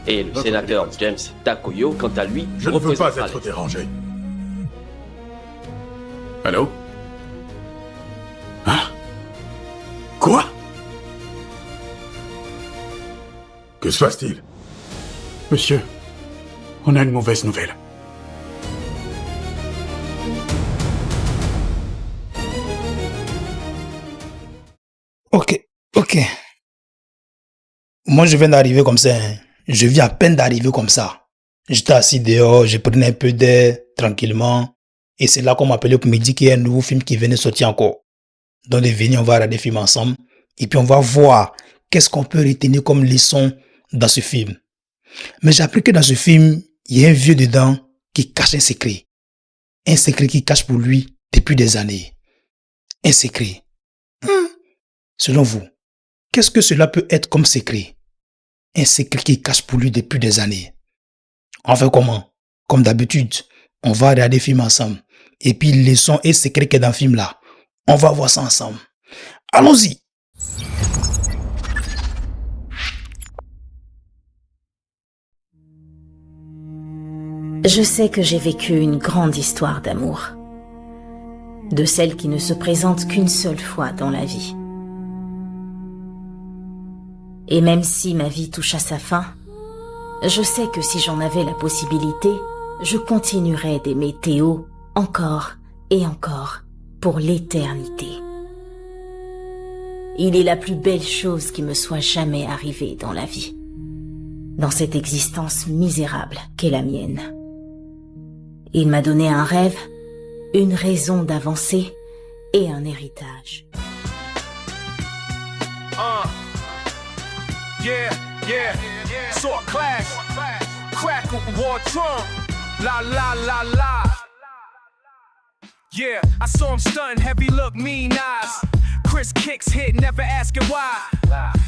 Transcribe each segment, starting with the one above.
Et le sénateur James Takoyo, quant à lui, Je ne veux pas représentera être les- dérangé. Allô? Hein? Quoi? Que se passe-t-il? Monsieur, on a une mauvaise nouvelle. Ok, ok. Moi, je viens d'arriver comme ça, hein. Je viens à peine d'arriver comme ça. J'étais assis dehors, je prenais un peu d'air, tranquillement. Et c'est là qu'on m'a appelé pour me dire qu'il y a un nouveau film qui venait de sortir encore. Donc, venez, on va regarder le film ensemble. Et puis, on va voir qu'est-ce qu'on peut retenir comme leçon dans ce film. Mais j'ai appris que dans ce film, il y a un vieux dedans qui cache un secret. Un secret qu'il cache pour lui depuis des années. Un secret. Selon vous, qu'est-ce que cela peut être comme secret? Un secret qu'il cache pour lui depuis des années. On fait comment? Comme d'habitude, on va regarder le film ensemble. Et puis, leçon et secret qu'il y a dans le film là, on va voir ça ensemble. Allons-y! Je sais que j'ai vécu une grande histoire d'amour. De celle qui ne se présente qu'une seule fois dans la vie. Et même si ma vie touche à sa fin, je sais que si j'en avais la possibilité, je continuerais d'aimer Théo encore et encore pour l'éternité. Il est la plus belle chose qui me soit jamais arrivée dans la vie. Dans cette existence misérable qu'est la mienne. Il m'a donné un rêve, une raison d'avancer et un héritage. Yeah, sort clash, crack war drum, la la la la. Yeah, I saw him stunting, heavy look, mean eyes. Chris kicks hit, never asking why.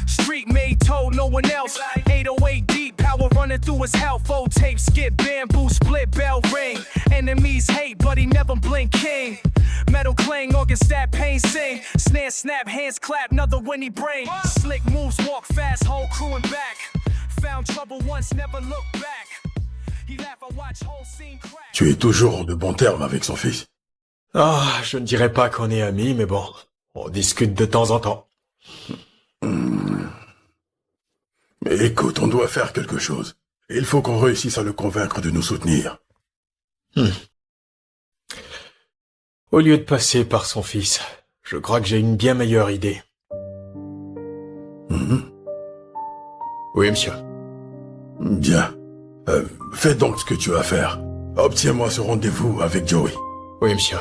Street made told no one else. 808 deep, power running through his health. Old tape, skip, bamboo, split, bell ring. Enemies hate, but he never blink king. Metal clang, organ stab, pain sing. Snare snap, hands clap, another winnie brain. Slick moves, walk fast, whole crew and back. Found trouble once, never look back. He laugh, I watch whole scene crack. Tu es toujours de bons termes avec son fils. Ah, je ne dirais pas qu'on est amis, mais bon, on discute de temps en temps. Mais écoute, on doit faire quelque chose. Il faut qu'on réussisse à le convaincre de nous soutenir. Au lieu de passer par son fils, je crois que j'ai une bien meilleure idée. Oui, monsieur. Bien. Fais donc ce que tu as à faire. Obtiens-moi ce rendez-vous avec Joey. Oui, monsieur.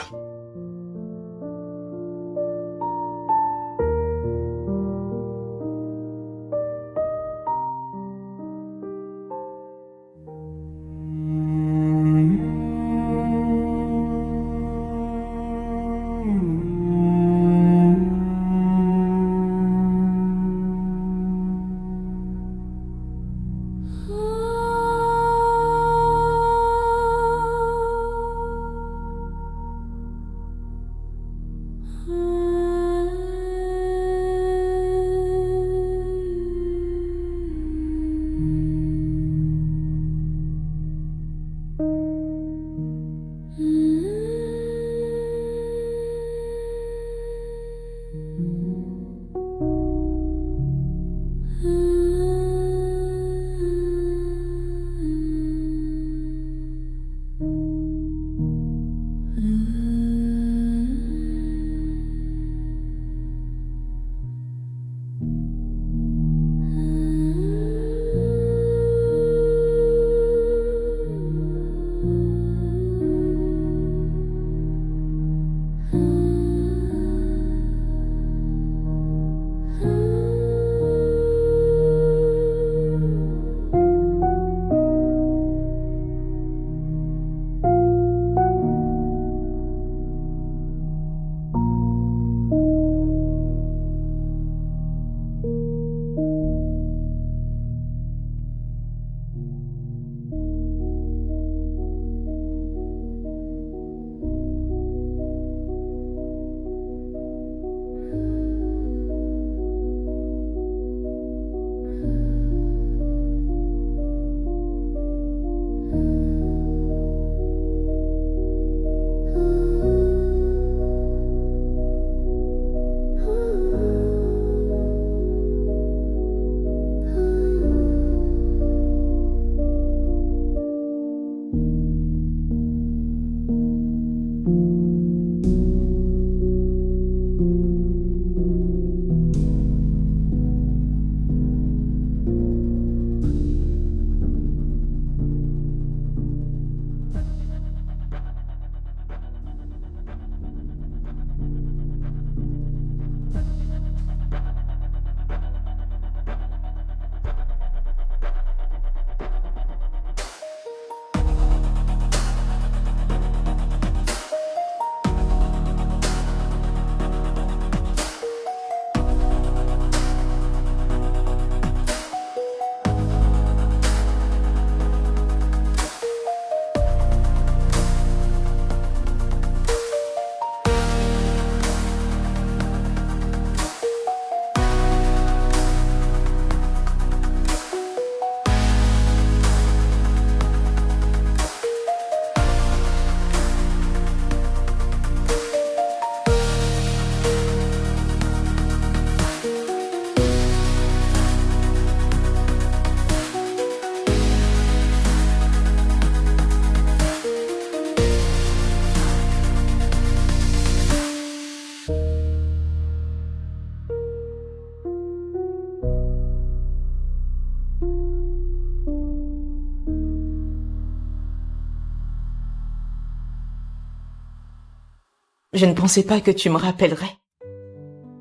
Je ne pensais pas que tu me rappellerais.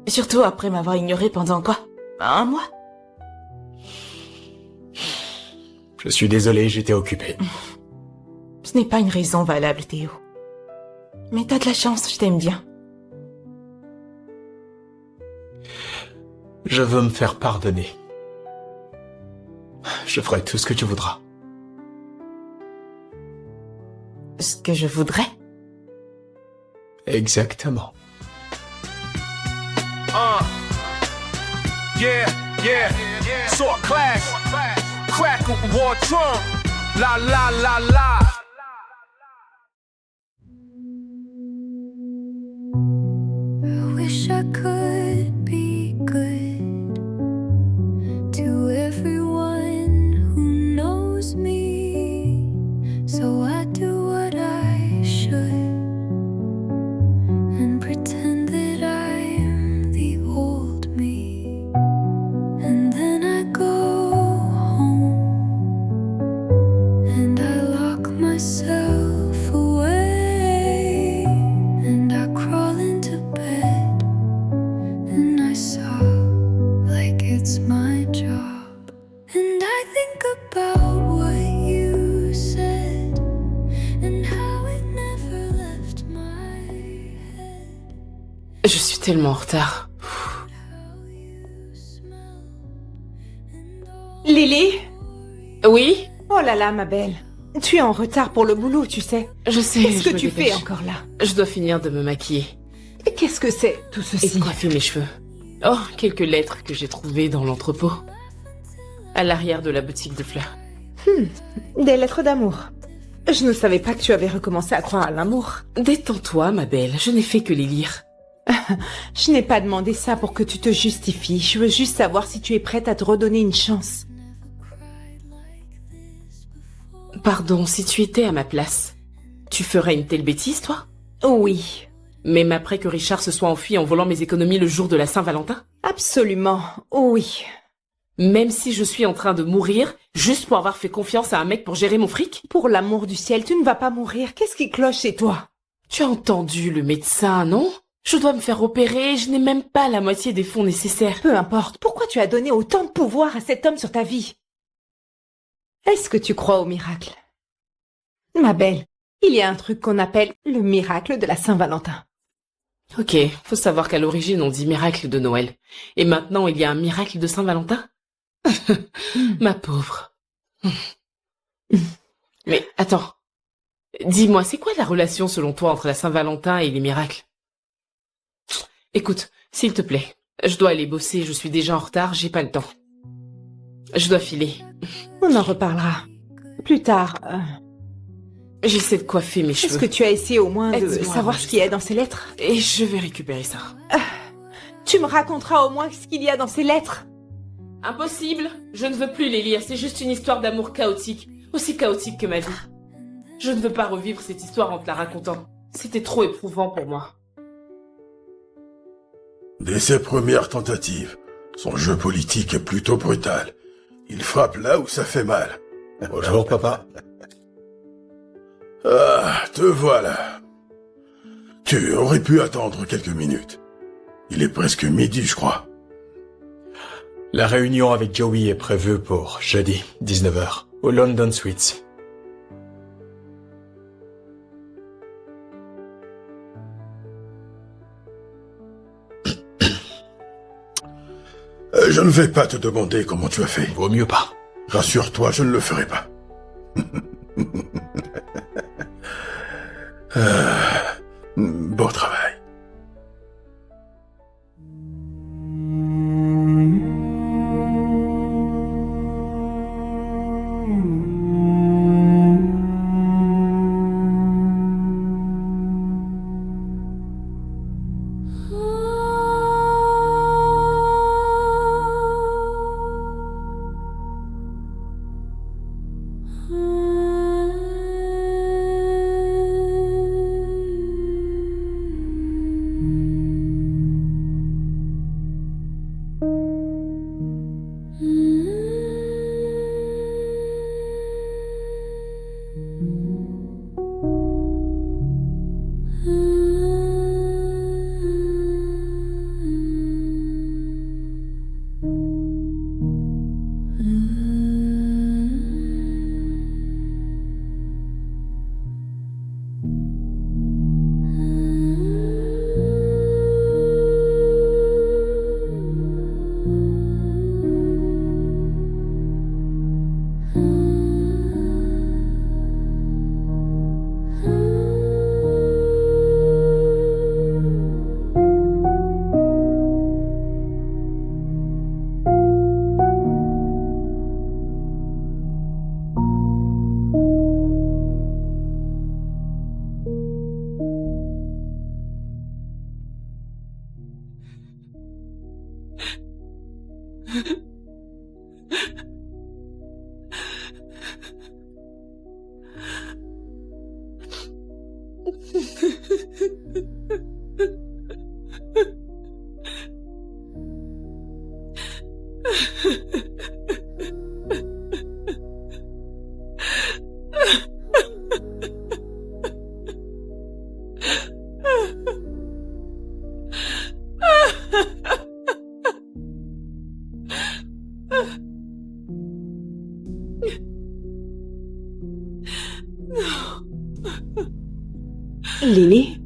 Surtout après m'avoir ignoré pendant quoi? Un mois? Je suis désolé, j'étais occupé. Ce n'est pas une raison valable, Théo. Mais t'as de la chance, je t'aime bien. Je veux me faire pardonner. Je ferai tout ce que tu voudras. Ce que je voudrais? Exactement. Yeah, yeah, sword clash, crackle, war drum, la la la la. I wish I could be good to everyone who knows me. So I do what I should and pretend that I'm the old me. And then I go home and I lock myself away and I crawl into bed and I sob like it's my job. And I think about what you said and how it never left my head. Je suis tellement en retard. How you smell and all Lily? Oui? Oh là là, ma belle. Tu es en retard pour le boulot, tu sais. Je sais. Qu'est-ce je que me tu dépêche. fais encore là? Je dois finir de me maquiller Et qu'est-ce que c'est, tout et ceci? de coiffer mes cheveux. Oh, quelques lettres que j'ai trouvées dans l'entrepôt. À l'arrière de la boutique de fleurs. Des lettres d'amour. Je ne savais pas que tu avais recommencé à croire à l'amour. Détends-toi, ma belle. Je n'ai fait que les lire. Je n'ai pas demandé ça pour que tu te justifies. Je veux juste savoir si tu es prête à te redonner une chance. Pardon, si tu étais à ma place, tu ferais une telle bêtise, toi? Oui, Même après que Richard se soit enfui en volant mes économies le jour de la Saint-Valentin? absolument, oui. Même si je suis en train de mourir, juste pour avoir fait confiance à un mec pour gérer mon fric? Pour l'amour du ciel, tu ne vas pas mourir. Qu'est-ce qui cloche chez toi? Tu as entendu le médecin, non? Je dois me faire opérer, je n'ai même pas la moitié des fonds nécessaires. Peu importe, pourquoi tu as donné autant de pouvoir à cet homme sur ta vie? Est-ce que tu crois au miracle? Ma belle, il y a un truc qu'on appelle le miracle de la Saint-Valentin. Ok, faut savoir qu'à l'origine on dit miracle de Noël. Et maintenant il y a un miracle de Saint-Valentin? Ma pauvre. Mais attends, dis-moi, c'est quoi la relation selon toi entre la Saint-Valentin et les miracles? Écoute, s'il te plaît, je dois aller bosser, je suis déjà en retard, j'ai pas le temps. Je dois filer. On en reparlera. Plus tard, J'essaie de coiffer mes est-ce cheveux. que tu as essayé au moins de Aide-moi, savoir ce qu'il y a dans ces lettres? Et je vais récupérer ça. Tu me raconteras au moins ce qu'il y a dans ces lettres? Impossible. Je ne veux plus les lire, c'est juste une histoire d'amour chaotique. Aussi chaotique que ma vie. Je ne veux pas revivre cette histoire en te la racontant. C'était trop éprouvant pour moi. Dès ses premières tentatives, son jeu politique est plutôt brutal. Il frappe là où ça fait mal. Bonjour, papa. Ah, te voilà. Tu aurais pu attendre quelques minutes. Il est presque midi, je crois. La réunion avec Joey est prévue pour jeudi, 19h, au London Suites. Je ne vais pas te demander comment tu as fait. Vaut mieux pas. Rassure-toi, je ne le ferai pas. Bon travail. Lily?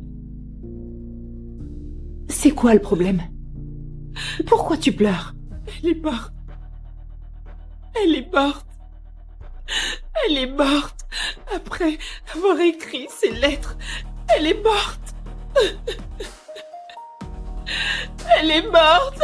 C'est quoi le problème? Pourquoi tu pleures? Elle est morte. Elle est morte. Elle est morte. Après avoir écrit ces lettres, elle est morte. Elle est morte.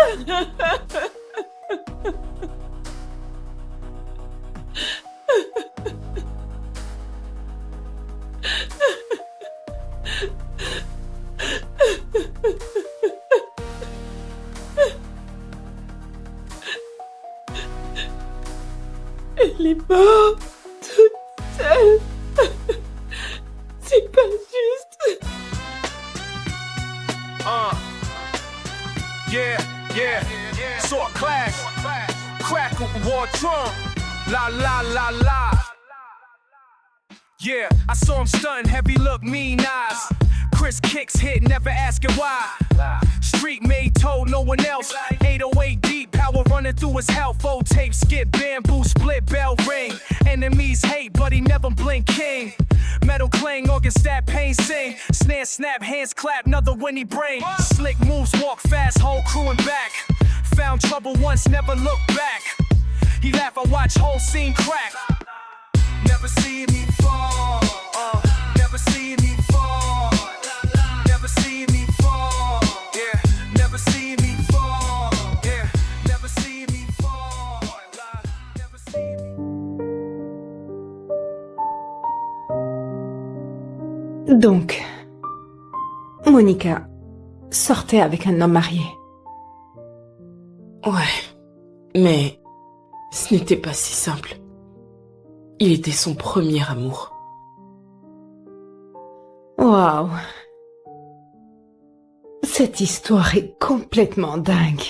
Elle est morte toute seule. C'est pas juste. Yeah. Sword clash. Crackle, war drum. La la la la. Yeah, I saw him stunting, heavy look, mean eyes. Chris kicks hit, never asking why. Street made, told no one else. 808 deep, power running through his health. Old tape, skip, bamboo, split, bell ring. Enemies hate, but he never blink, king. Metal clang, organ stab, pain sing. Snare snap, hands clap, another winnie brain. Slick moves, walk fast, whole crew and back. Found trouble once, never look back. He laugh, I watch whole scene crack. Never see me fall. Never see me fall. Never see me fall. Yeah. Never see me fall. Yeah. Never see me fall. Never see me. Donc, Monica sortait avec un homme marié. Ouais, mais ce n'était pas si simple. Il était son premier amour. Waouh. Cette histoire est complètement dingue.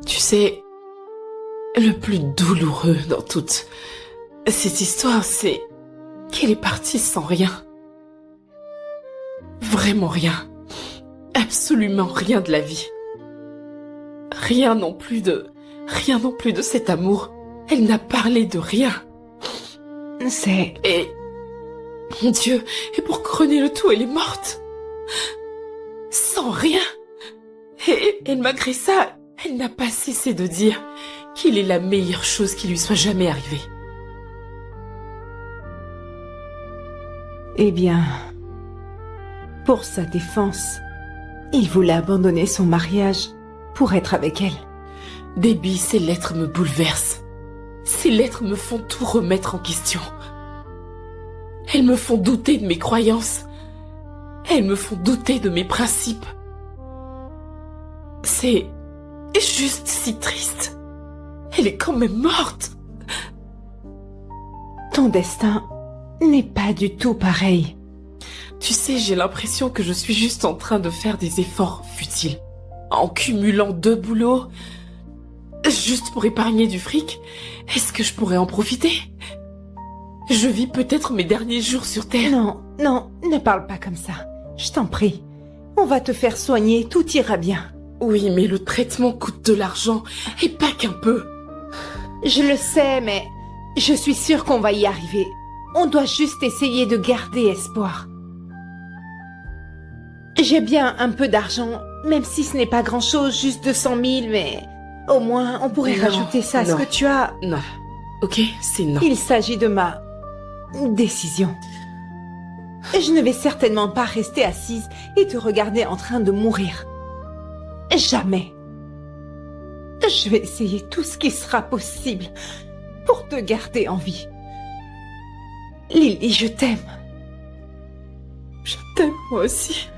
Tu sais, le plus douloureux dans toute cette histoire, c'est qu'elle est partie sans rien. Vraiment rien. Absolument rien de la vie. Rien non plus de cet amour. Elle n'a parlé de rien. Et... Mon Dieu, et pour couronner le tout, elle est morte. Sans rien. Et malgré ça, elle n'a pas cessé de dire qu'il est la meilleure chose qui lui soit jamais arrivée. Eh bien, pour sa défense, il voulait abandonner son mariage pour être avec elle. Debbie, ces lettres me bouleversent. Ces lettres me font tout remettre en question. Elles me font douter de mes croyances. Elles me font douter de mes principes. C'est juste si triste. Elle est quand même morte. Ton destin n'est pas du tout pareil. Tu sais, j'ai l'impression que je suis juste en train de faire des efforts futiles. En cumulant 2 boulots, juste pour épargner du fric. Est-ce que je pourrais en profiter? Je vis peut-être mes derniers jours sur Terre. Non, ne parle pas comme ça. Je t'en prie. On va te faire soigner, tout ira bien. Oui, mais le traitement coûte de l'argent, et pas qu'un peu. Je le sais, mais je suis sûre qu'on va y arriver. On doit juste essayer de garder espoir. J'ai bien un peu d'argent, même si ce n'est pas grand-chose, juste 200 000, mais au moins on pourrait rajouter ça à ce que tu as. Non. Ok, c'est non. Il s'agit de ma décision. Je ne vais certainement pas rester assise et te regarder en train de mourir. Jamais. Je vais essayer tout ce qui sera possible pour te garder en vie. Lily, je t'aime. Je t'aime moi aussi.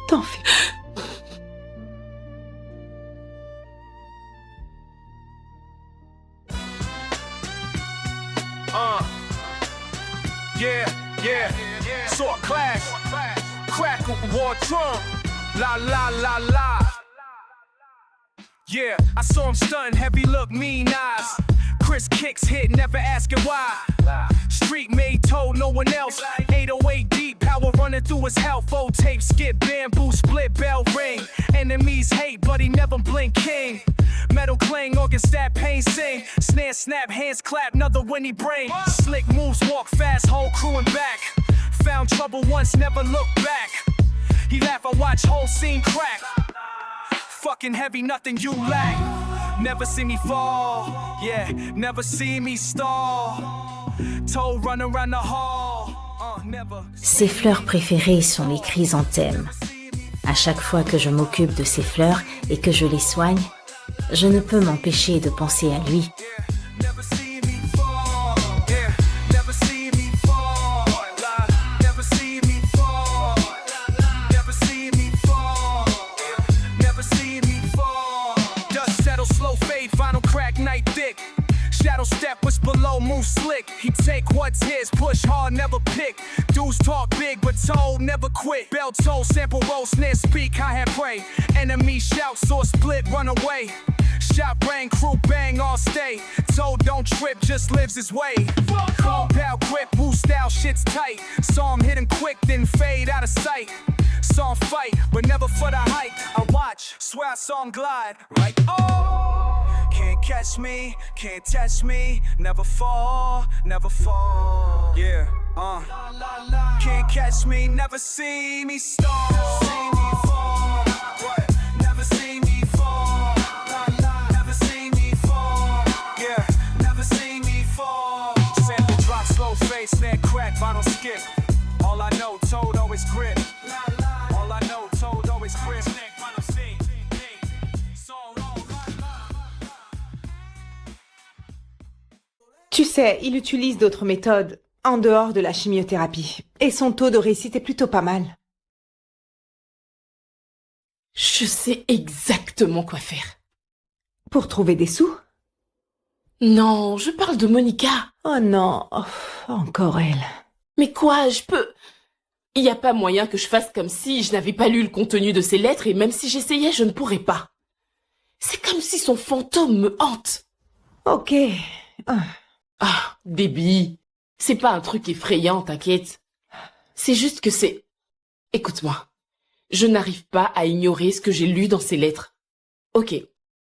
T'en fais pas. Yeah, yeah. Sword clash. Crackle, war drum. La la la la. Yeah, I saw him stunting, heavy look, mean eyes. Chris kicks hit, never asking why. Street made, told no one else. 808 deep, power running through his health. Old tape, skip, bamboo, split, bell ring. Enemies hate, but he never blink, king. Metal clang, organ stab, pain sing. Snare snap, hands clap, another winnie brain. Slick moves, walk fast, whole crew and back. Found trouble once, never looked back. He laugh, I watch whole scene crack. Fucking heavy, nothing you lack. Never see me fall, yeah, never see me stall. Toe run around the hall, never. Ses fleurs préférées sont les chrysanthèmes. À chaque fois que je m'occupe de ces fleurs et que je les soigne, je ne peux m'empêcher de penser à lui. Never see me fall, yeah, never see me fall. Never see me fall, never see me fall, never see me fall. Dust settle, slow fade, vinyl crack, night thick. Shadow step was below, move slick. He take what's his, push hard, never pick. Dudes talk big, but told, never quit. Bell toll, sample roll, snare speak, hi-hat pray. Enemy shout, saw split, run away. Shot ring, crew bang, all stay. Told don't trip, just lives his way. Compound grip, woo style, shit's tight. Saw him hitting quick, then fade out of sight. Saw him fight, but never for the hype. I watch, swear I saw him glide. Right, oh! Can't catch me, can't touch me. Never fall, never fall. Yeah, Can't catch me, never see me stall. See me fall, never see me fall. Never see me fall, yeah, never see me fall. Sample drop, slow fade, snare crack, vinyl skip. All I know, told always grip. All I know, told always grip. Tu sais, il utilise d'autres méthodes en dehors de la chimiothérapie. Et son taux de réussite est plutôt pas mal. Je sais exactement quoi faire. Pour trouver des sous? Non, je parle de Monica. Oh non, encore elle. Mais quoi, je peux... Il n'y a pas moyen que je fasse comme si je n'avais pas lu le contenu de ses lettres et même si j'essayais, je ne pourrais pas. C'est comme si son fantôme me hante. Ok. Ah, Déby, c'est pas un truc effrayant, t'inquiète. C'est juste que c'est... Écoute-moi, je n'arrive pas à ignorer ce que j'ai lu dans ces lettres. Ok,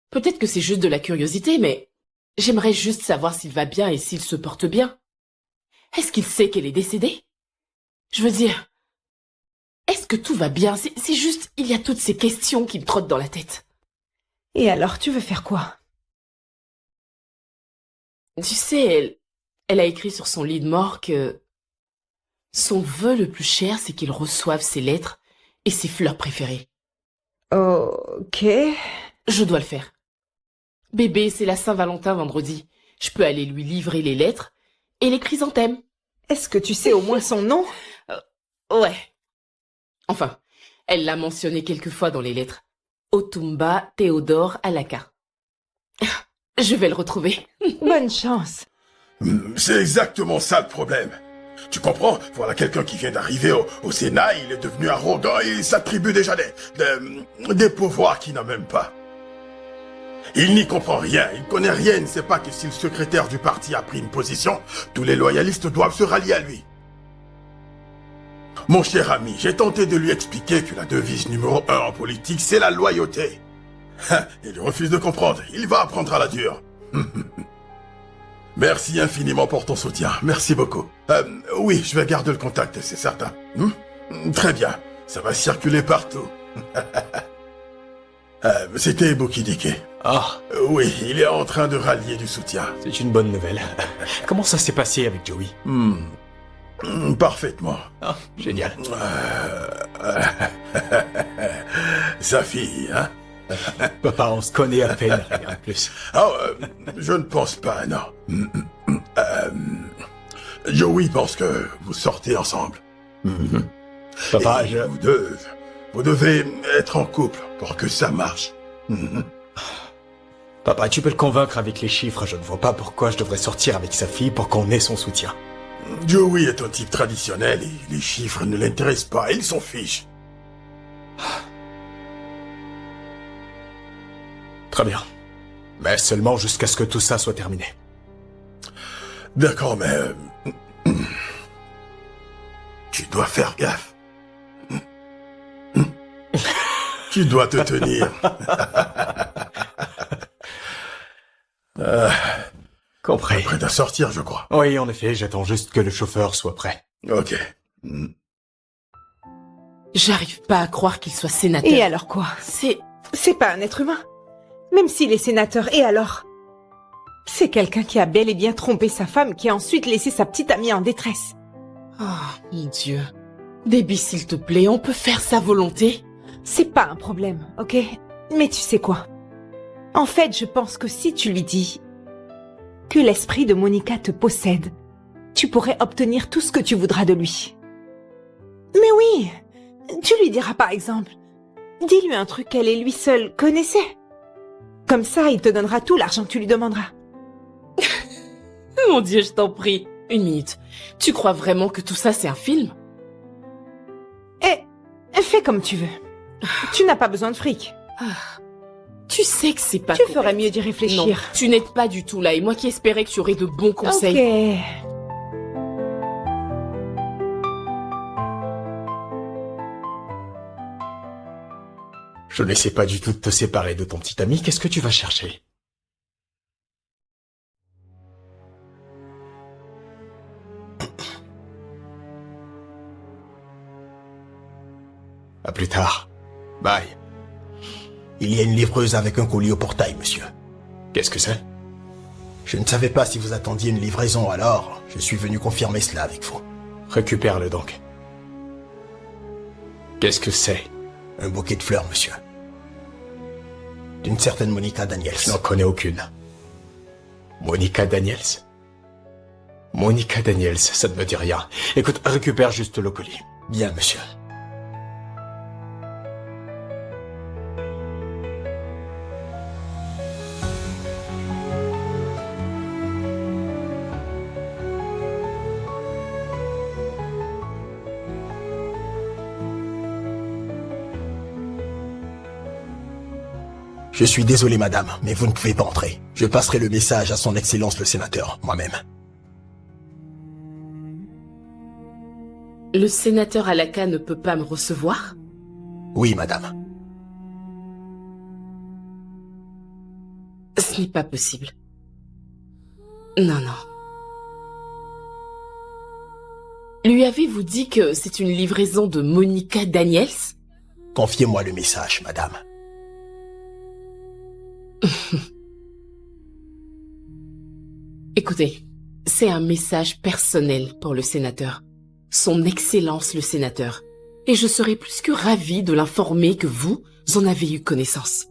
peut-être que c'est juste de la curiosité, mais j'aimerais juste savoir s'il va bien et s'il se porte bien. Est-ce qu'il sait qu'elle est décédée? Je veux dire, est-ce que tout va bien? C'est juste, il y a toutes ces questions qui me trottent dans la tête. Et alors, tu veux faire quoi? Tu sais, elle a écrit sur son lit de mort que son vœu le plus cher, c'est qu'il reçoive ses lettres et ses fleurs préférées. Ok. Je dois le faire. Bébé, c'est la Saint-Valentin vendredi. Je peux aller lui livrer les lettres et les chrysanthèmes. Est-ce que tu sais au moins son nom? Ouais. Enfin, elle l'a mentionné quelques fois dans les lettres. Otumba Théodore Alaka. Je vais le retrouver. Bonne chance. C'est exactement ça le problème. Tu comprends? Voilà quelqu'un qui vient d'arriver au Sénat, il est devenu arrogant et s'attribue déjà des pouvoirs qu'il n'a même pas. Il n'y comprend rien, il connaît rien, il ne sait pas que si le secrétaire du parti a pris une position, tous les loyalistes doivent se rallier à lui. Mon cher ami, j'ai tenté de lui expliquer que la devise numéro 1 en politique, c'est la loyauté. Il refuse de comprendre, il va apprendre à la dure. Merci infiniment pour ton soutien, merci beaucoup. Oui, je vais garder le contact, c'est certain. Très bien, ça va circuler partout. C'était Bokidike. Ah, Oui, il est en train de rallier du soutien. c'est une bonne nouvelle. Comment ça s'est passé avec Joey? Parfaitement. Ah, génial. Sa fille, hein? Papa, on se connaît à peine, rien de plus. Je ne pense pas, non. Joey pense que vous sortez ensemble. Papa, Et vous devez être en couple pour que ça marche. Papa, tu peux le convaincre avec les chiffres. Je ne vois pas pourquoi je devrais sortir avec sa fille pour qu'on ait son soutien. Joey est un type traditionnel et les chiffres ne l'intéressent pas, il s'en fiche. Très bien. Mais seulement jusqu'à ce que tout ça soit terminé. D'accord, mais... tu dois faire gaffe. Tu dois te tenir. Compris. Prêt à sortir, je crois. Oui, en effet, j'attends juste que le chauffeur soit prêt. Ok. J'arrive pas à croire qu'il soit sénateur. Et alors quoi? C'est pas un être humain. Même s'il est sénateur, et alors? C'est quelqu'un qui a bel et bien trompé sa femme, qui a ensuite laissé sa petite amie en détresse. Oh, mon Dieu. Déby, s'il te plaît, on peut faire sa volonté? C'est pas un problème, ok? Mais tu sais quoi? En fait, je pense que si tu lui dis que l'esprit de Monica te possède, tu pourrais obtenir tout ce que tu voudras de lui. Mais oui! Tu lui diras par exemple, dis-lui un truc qu'elle et lui seule connaissaient. Comme ça, il te donnera tout l'argent que tu lui demanderas. Mon Dieu, je t'en prie. Une minute. Tu crois vraiment que tout ça, c'est un film? Fais comme tu veux. Tu n'as pas besoin de fric. Tu sais que c'est pas Tu correct. ferais mieux d'y réfléchir. Non, tu n'aides pas du tout là, et moi qui espérais que tu aurais de bons conseils. Ok. Je n'essaie pas du tout de te séparer de ton petit ami. Qu'est-ce que tu vas chercher? À plus tard. Bye. Il y a une livreuse avec un colis au portail, monsieur. Qu'est-ce que c'est? Je ne savais pas si vous attendiez une livraison, alors je suis venu confirmer cela avec vous. Récupère-le donc. Qu'est-ce que c'est? Un bouquet de fleurs, monsieur. D'une certaine Monica Daniels. Je n'en connais aucune. Monica Daniels? Monica Daniels, ça ne me dit rien. Écoute, récupère juste le colis. Bien, monsieur. Je suis désolé, madame, mais vous ne pouvez pas entrer. Je passerai le message à son Excellence le sénateur, moi-même. Le sénateur Alaka ne peut pas me recevoir? Oui, madame. Ce n'est pas possible. Non, non. Lui avez-vous dit que c'est une livraison de Monica Daniels? Confiez-moi le message, madame. Écoutez, c'est un message personnel pour le sénateur. Son Excellence le sénateur. Et je serais plus que ravie de l'informer que vous en avez eu connaissance.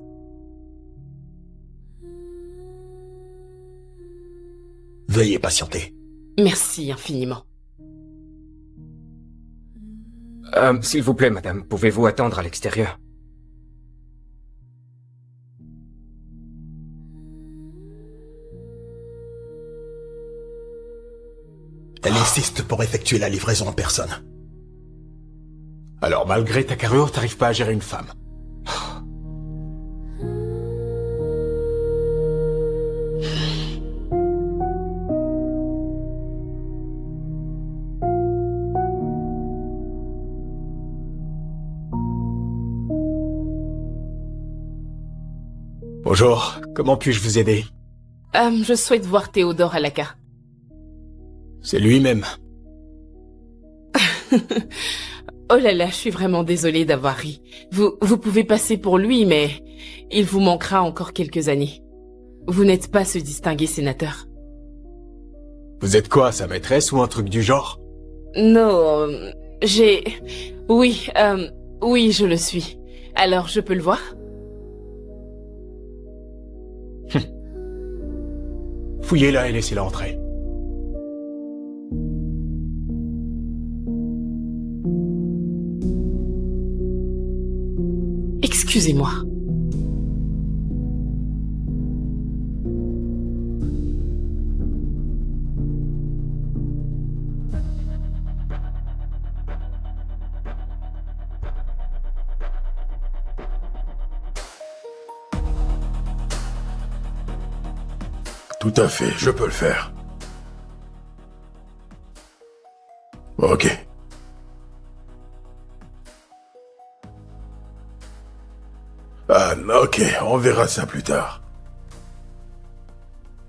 Veuillez patienter. Merci infiniment. S'il vous plaît, madame, pouvez-vous attendre à l'extérieur? Elle insiste pour effectuer la livraison en personne. Alors, malgré ta carrure, t'arrives pas à gérer une femme. Bonjour, comment puis-je vous aider? Je souhaite voir Théodore Alaka. C'est lui-même. Oh là là, je suis vraiment désolée d'avoir ri. Vous pouvez passer pour lui, mais il vous manquera encore quelques années. Vous n'êtes pas ce distingué sénateur. Vous êtes quoi, sa maîtresse ou un truc du genre? Non, Oui, oui, je le suis. Alors, je peux le voir? Fouillez-la et laissez-la entrer. Excusez-moi. Tout à fait, je peux le faire. Ok. Ah, ok, on verra ça plus tard.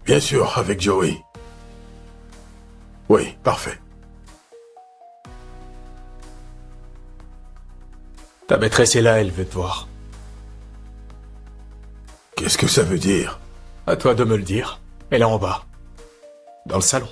Bien sûr, avec Joey. Oui, parfait. Ta maîtresse est là, elle veut te voir. Qu'est-ce que ça veut dire? À toi de me le dire. Elle est en bas. Dans le salon.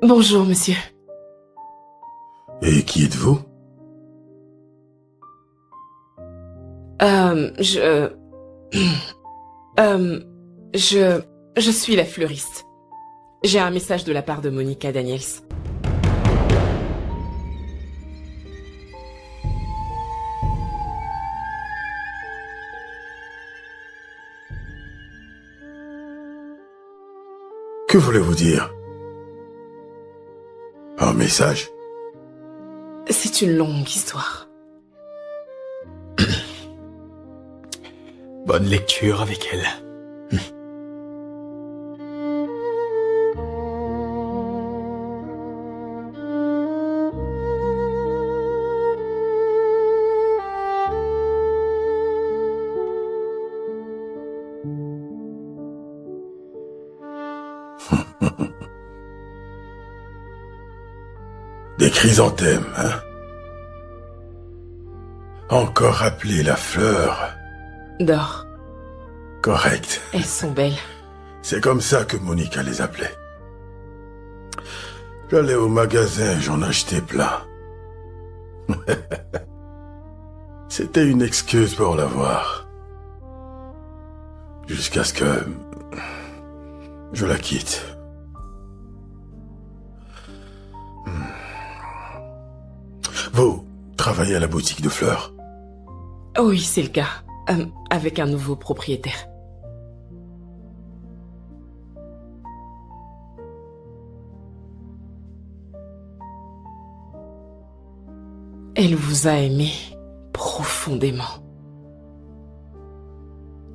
Bonjour, monsieur. Et qui êtes-vous? Je suis la fleuriste. J'ai un message de la part de Monica Daniels. Que voulez-vous dire? Un message? C'est une longue histoire. Bonne lecture avec elle. Des chrysanthèmes, hein? Encore appelée la fleur. D'or. Correct. Elles sont belles. C'est comme ça que Monica les appelait. J'allais au magasin, j'en achetais plein. C'était une excuse pour l'avoir. Jusqu'à ce que je la quitte. Vous travaillez à la boutique de fleurs? Oui, c'est le cas. Avec un nouveau propriétaire. Elle vous a aimé profondément.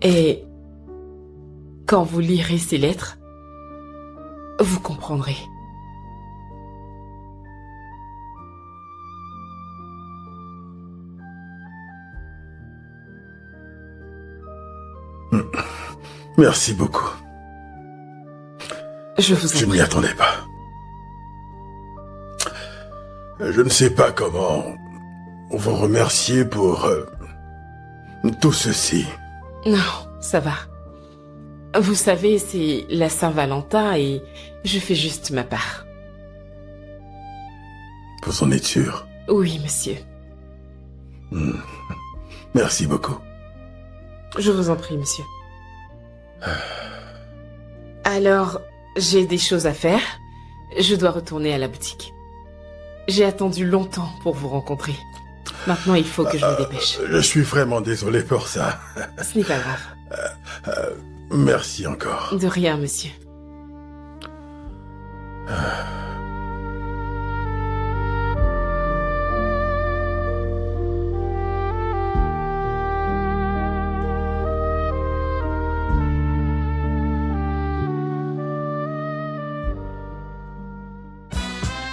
Et quand vous lirez ces lettres, vous comprendrez. Merci beaucoup. Je vous en Je ne m'y prie. attendais pas. Je ne sais pas comment vous remercier pour tout ceci. Non, ça va. Vous savez, c'est la Saint-Valentin et je fais juste ma part. Vous en êtes sûr? Oui, monsieur. Merci beaucoup. Je vous en prie, monsieur. Alors, j'ai des choses à faire. Je dois retourner à la boutique. J'ai attendu longtemps pour vous rencontrer. Maintenant, il faut que je me dépêche. Je suis vraiment désolé pour ça. Ce n'est pas grave. Merci encore. De rien, monsieur.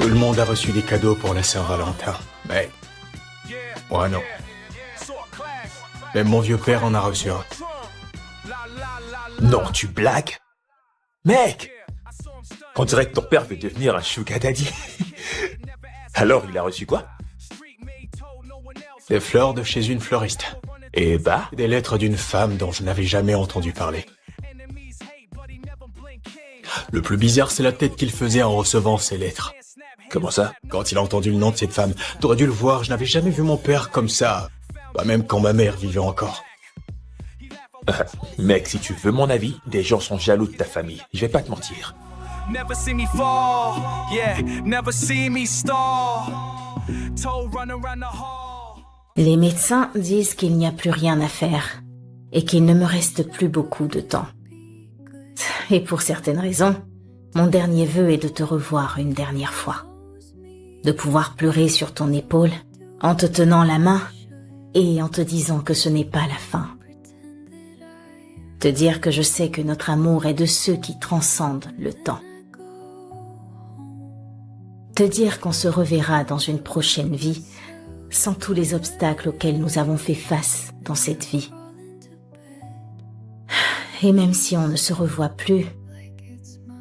Tout le monde a reçu des cadeaux pour la Saint-Valentin. Mais moi non. Même mon vieux père en a reçu un. Non, tu blagues? Mec! On dirait que ton père veut devenir un sugar daddy. Alors, il a reçu quoi? Des fleurs de chez une fleuriste. Et bah? Des lettres d'une femme dont je n'avais jamais entendu parler. Le plus bizarre, c'est la tête qu'il faisait en recevant ces lettres. Comment ça? Quand il a entendu le nom de cette femme, t'aurais dû le voir, je n'avais jamais vu mon père comme ça. Pas même quand ma mère vivait encore. Mec, si tu veux mon avis, des gens sont jaloux de ta famille. Je vais pas te mentir. Never see me fall, yeah, never see me stall. Toe run around the hall. Les médecins disent qu'il n'y a plus rien à faire et qu'il ne me reste plus beaucoup de temps. Et pour certaines raisons, mon dernier vœu est de te revoir une dernière fois. De pouvoir pleurer sur ton épaule en te tenant la main et en te disant que ce n'est pas la fin. Te dire que je sais que notre amour est de ceux qui transcendent le temps. Te dire qu'on se reverra dans une prochaine vie sans tous les obstacles auxquels nous avons fait face dans cette vie. Et même si on ne se revoit plus,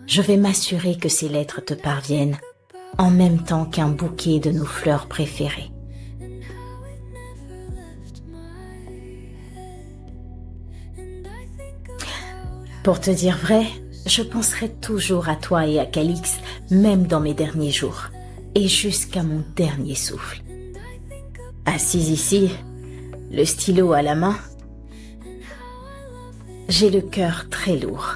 je vais m'assurer que ces lettres te parviennent en même temps qu'un bouquet de nos fleurs préférées. Pour te dire vrai, je penserai toujours à toi et à Calix, même dans mes derniers jours, et jusqu'à mon dernier souffle. Assise ici, le stylo à la main, j'ai le cœur très lourd.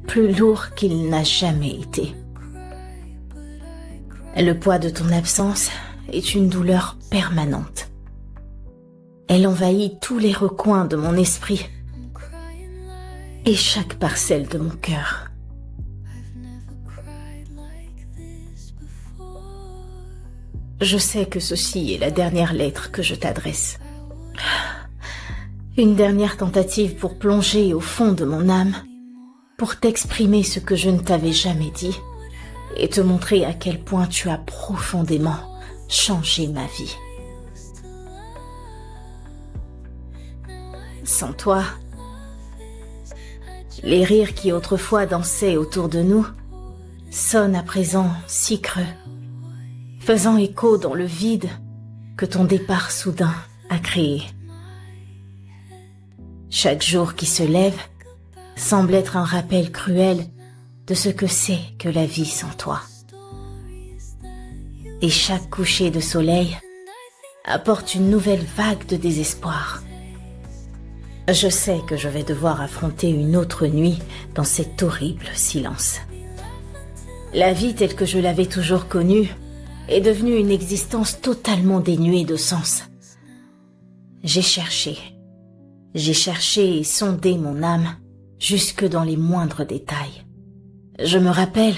Plus lourd qu'il n'a jamais été. Le poids de ton absence est une douleur permanente. Elle envahit tous les recoins de mon esprit et chaque parcelle de mon cœur. Je sais que ceci est la dernière lettre que je t'adresse. Une dernière tentative pour plonger au fond de mon âme, pour t'exprimer ce que je ne t'avais jamais dit et te montrer à quel point tu as profondément changé ma vie. Sans toi, les rires qui autrefois dansaient autour de nous sonnent à présent si creux, faisant écho dans le vide que ton départ soudain a créé. Chaque jour qui se lève semble être un rappel cruel de ce que c'est que la vie sans toi. Et chaque coucher de soleil apporte une nouvelle vague de désespoir. Je sais que je vais devoir affronter une autre nuit dans cet horrible silence. La vie telle que je l'avais toujours connue est devenue une existence totalement dénuée de sens. J'ai cherché et sondé mon âme jusque dans les moindres détails. Je me rappelle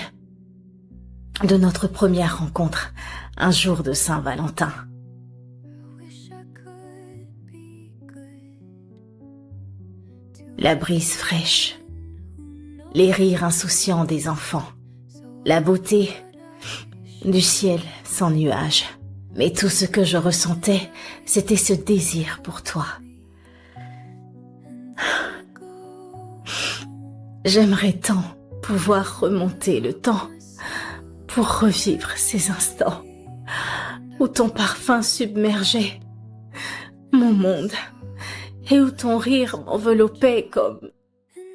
de notre première rencontre, un jour de Saint-Valentin. La brise fraîche, les rires insouciants des enfants, la beauté du ciel sans nuages. Mais tout ce que je ressentais, c'était ce désir pour toi. J'aimerais tant pouvoir remonter le temps pour revivre ces instants où ton parfum submergeait mon monde et où ton rire m'enveloppait comme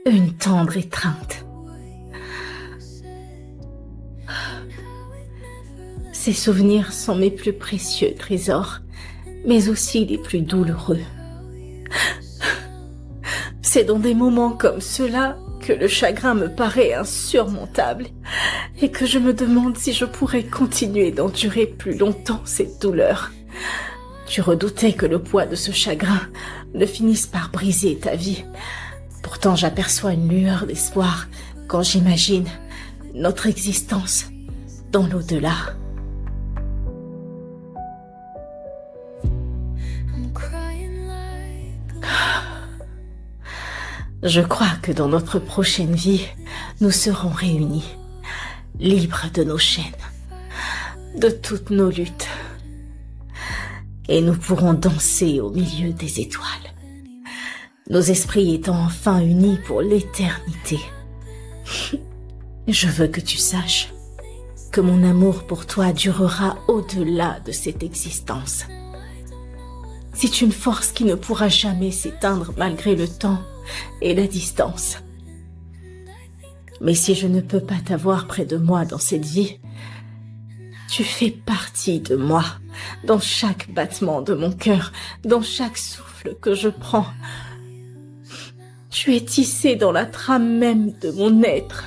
une tendre étreinte. Ces souvenirs sont mes plus précieux trésors, mais aussi les plus douloureux. C'est dans des moments comme ceux-là que le chagrin me paraît insurmontable et que je me demande si je pourrais continuer d'endurer plus longtemps cette douleur. Tu redoutais que le poids de ce chagrin ne finisse par briser ta vie. Pourtant, j'aperçois une lueur d'espoir quand j'imagine notre existence dans l'au-delà. Je crois que dans notre prochaine vie, nous serons réunis, libres de nos chaînes, de toutes nos luttes. Et nous pourrons danser au milieu des étoiles, nos esprits étant enfin unis pour l'éternité. Je veux que tu saches que mon amour pour toi durera au-delà de cette existence. C'est une force qui ne pourra jamais s'éteindre malgré le temps et la distance. Mais si je ne peux pas t'avoir près de moi dans cette vie, Tu fais partie de moi, dans chaque battement de mon cœur, dans chaque souffle que je prends. Tu es tissé dans la trame même de mon être.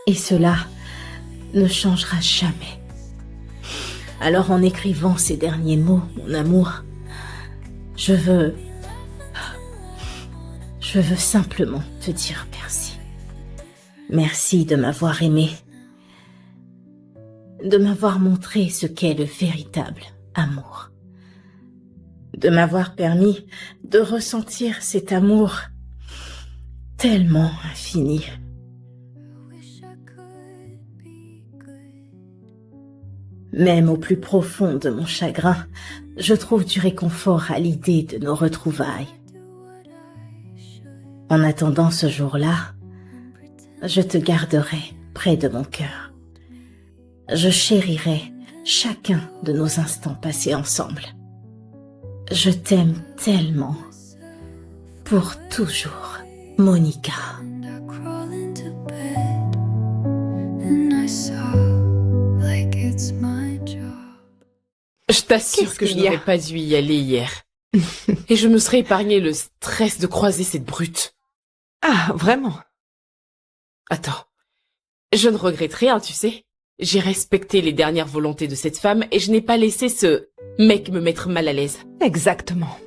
Et cela ne changera jamais. Alors en écrivant ces derniers mots, mon amour, je veux simplement te dire merci. Merci de m'avoir aimé, de m'avoir montré ce qu'est le véritable amour, de m'avoir permis de ressentir cet amour tellement infini. Même au plus profond de mon chagrin, je trouve du réconfort à l'idée de nos retrouvailles. En attendant ce jour-là, je te garderai près de mon cœur. Je chérirai chacun de nos instants passés ensemble. Je t'aime tellement. Pour toujours, Monica. Je t'assure que je n'aurais pas dû y aller hier. Et je me serais épargné le stress de croiser cette brute. Ah, vraiment? Attends. Je ne regrette rien, tu sais. J'ai respecté les dernières volontés de cette femme et je n'ai pas laissé ce mec me mettre mal à l'aise. Exactement.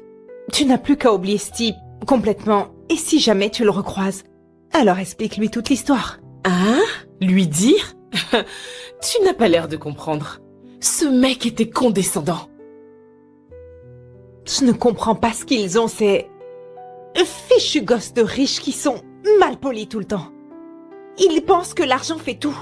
Tu n'as plus qu'à oublier Steve complètement. Et si jamais tu le recroises, alors explique-lui toute l'histoire. Hein? Lui dire? Tu n'as pas l'air de comprendre. Ce mec était condescendant. Je ne comprends pas ce qu'ils ont, ces fichus gosses de riches qui sont mal polis tout le temps. Ils pensent que l'argent fait tout.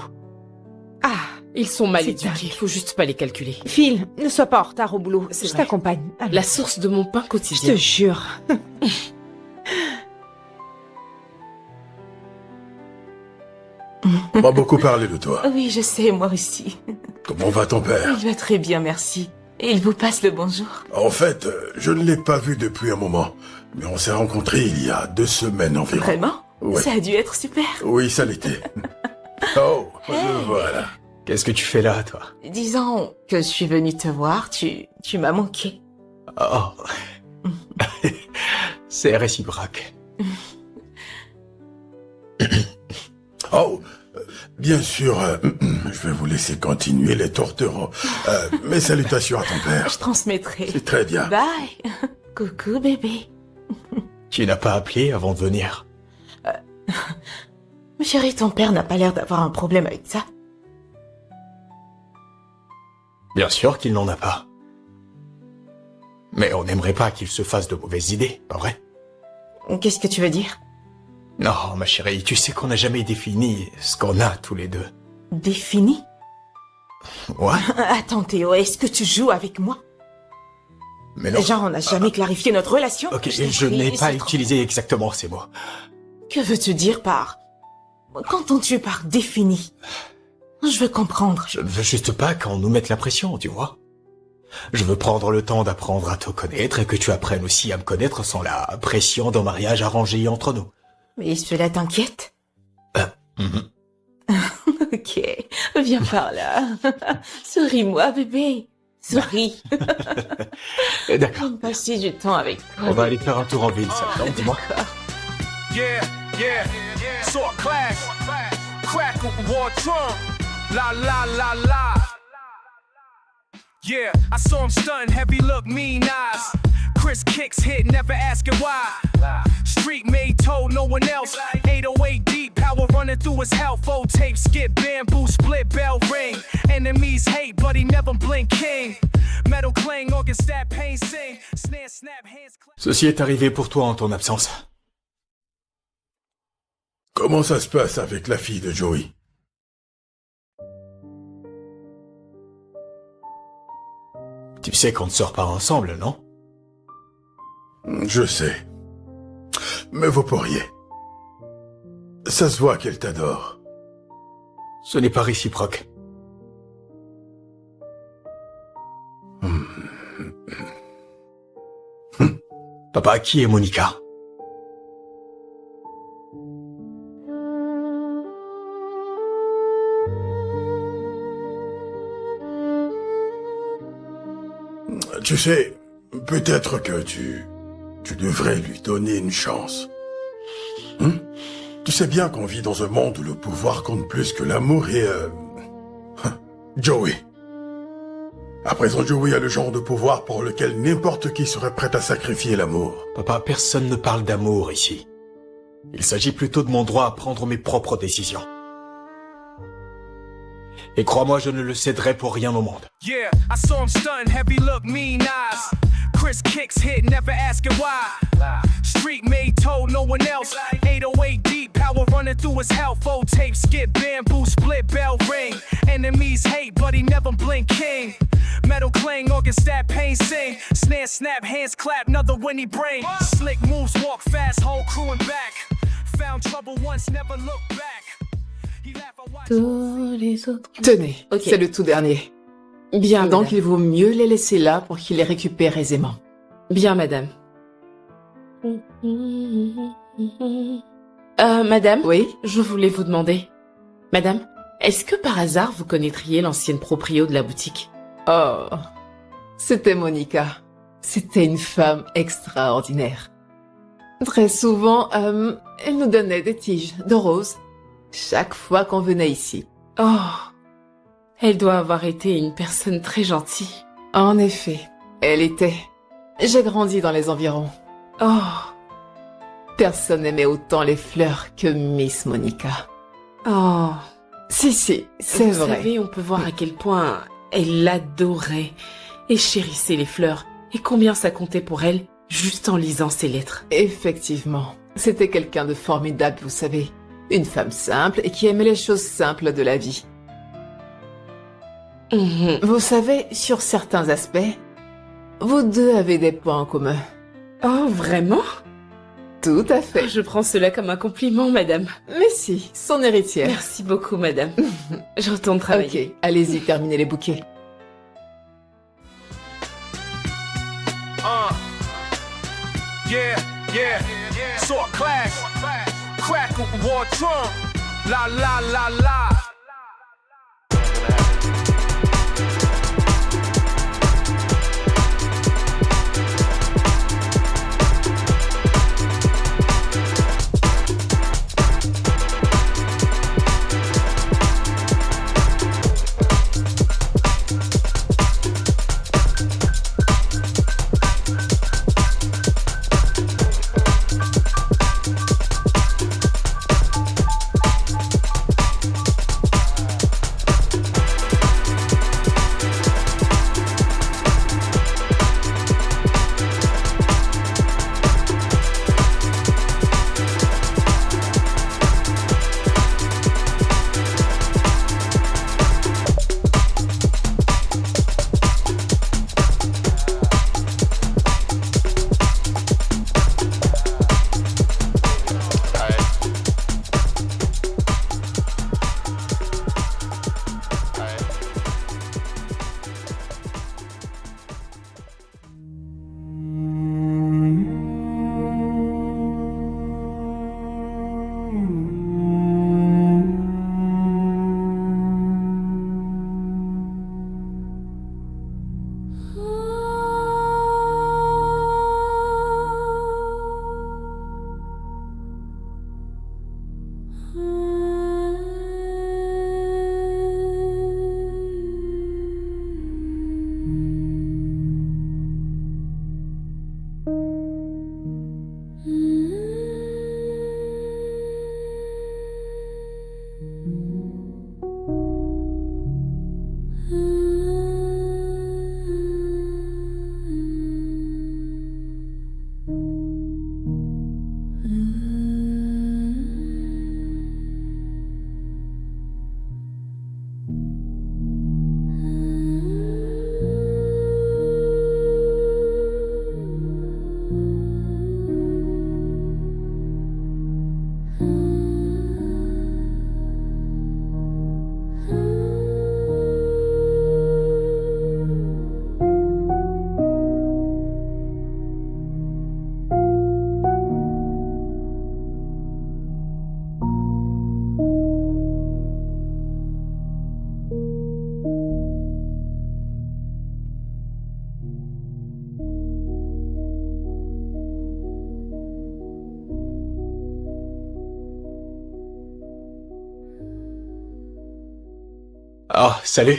Ah, ils sont mal éduqués, faut juste pas les calculer. Phil, ne sois pas en retard au boulot, C'est je vrai. t'accompagne. Allez. La source de mon pain Je quotidien. te jure. On m'a beaucoup parlé de toi. Oui, je sais, moi aussi. Comment va ton père? Il va très bien, merci. Et il vous passe le bonjour. En fait, je ne l'ai pas vu depuis un moment. Mais on s'est rencontrés il y a 2 semaines environ. Vraiment? Ouais. Ça a dû être super. Oui, ça l'était. Oh, le voilà. Qu'est-ce que tu fais là, toi? Disons que je suis venue te voir, tu m'as manqué. Oh. C'est réciproque. Oh, bien sûr, je vais vous laisser continuer les tourtereaux. Mes salutations à ton père. Je transmettrai. C'est très bien. Bye. Coucou, bébé. Tu n'as pas appelé avant de venir? Chérie, ton père n'a pas l'air d'avoir un problème avec ça. Bien sûr qu'il n'en a pas. Mais on n'aimerait pas qu'il se fasse de mauvaises idées, pas vrai? Qu'est-ce que tu veux dire? Non, ma chérie, tu sais qu'on n'a jamais défini ce qu'on a tous les deux. Défini? Ouais? Attends, Théo, est-ce que tu joues avec moi? Mais non. Genre, on n'a jamais clarifié notre relation. Ok, t'en je prie, n'ai pas c'est trop. utilisé exactement ces mots. Que veux-tu dire par... Qu'entends-tu par défini? Je veux comprendre. Je ne veux juste pas qu'on nous mette la pression, tu vois. Je veux prendre le temps d'apprendre à te connaître et que tu apprennes aussi à me connaître sans la pression d'un mariage arrangé entre nous. Mais cela t'inquiète? Mhm. Ok, viens par là. Souris-moi, bébé. Souris. D'accord. J'aime passer du temps avec toi. On va aller faire un tour en ville, ça te tente, dis-moi. Yeah, yeah, sort class, crack war drum, la la la la. Yeah, I saw him stunting, heavy look, mean eyes. Chris kicks hit, never asking why. Street made, told no one else. 808 deep, power running through his health. Old tape, skip, bamboo, split, bell ring. Enemies hate, but he never blink king. Metal clang, organ stab, pain sing. Snare, snap, hands clap. Ceci est arrivé pour toi en ton absence. Comment ça se passe avec la fille de Joey? Tu sais qu'on ne sort pas ensemble, non? Je sais. Mais vous pourriez. Ça se voit qu'elle t'adore. Ce n'est pas réciproque. Papa, qui est Monica? Tu sais, peut-être que tu devrais lui donner une chance. Tu sais bien qu'on vit dans un monde où le pouvoir compte plus que l'amour et... Joey. À présent, Joey a le genre de pouvoir pour lequel n'importe qui serait prêt à sacrifier l'amour. Papa, personne ne parle d'amour ici. Il s'agit plutôt de mon droit à prendre mes propres décisions. Et crois-moi, je ne le céderai pour rien au monde. Yeah, I saw him stun, heavy look, mean eyes. Chris kicks hit, never asking why. Street made, told no one else. 808 deep, power running through his health. Old tape, skip, bamboo, split, bell ring. Enemies hate, but he never blink king. Metal clang, organ stab, pain sing. Snare snap, hands clap, another winnie brain. Slick moves, walk fast, whole crew and back. Found trouble once, never look back. He laugh, I watch. Tous les autres. Tenez, Ok. c'est le tout dernier. Bien, Oui, donc madame. il vaut mieux les laisser là pour qu'ils les récupèrent aisément. Bien, madame. Madame, Oui? je voulais vous demander. Madame, est-ce que par hasard vous connaîtriez l'ancienne proprio de la boutique? Oh, c'était Monica. C'était une femme extraordinaire. Très souvent, elle nous donnait des tiges de roses chaque fois qu'on venait ici. Oh, elle doit avoir été une personne très gentille. En effet, elle était. J'ai grandi dans les environs. Oh, Personne n'aimait autant les fleurs que Miss Monica. oh. Si, c'est Vous vrai. savez, on peut voir à quel point elle adorait et chérissait les fleurs et combien ça comptait pour elle juste en lisant ses lettres. Effectivement, c'était quelqu'un de formidable, vous savez. Une femme simple et qui aimait les choses simples de la vie. Mhm. Vous savez, sur certains aspects, vous deux avez des points en commun. Oh, vraiment? Tout à fait. Je prends cela comme un compliment, madame. Mais si, son héritière. Merci beaucoup, madame. Je retourne travailler. Ok, allez-y, terminez les bouquets. Yeah, yeah, sword clash, crackle, war drum, la la la la. Oh, salut.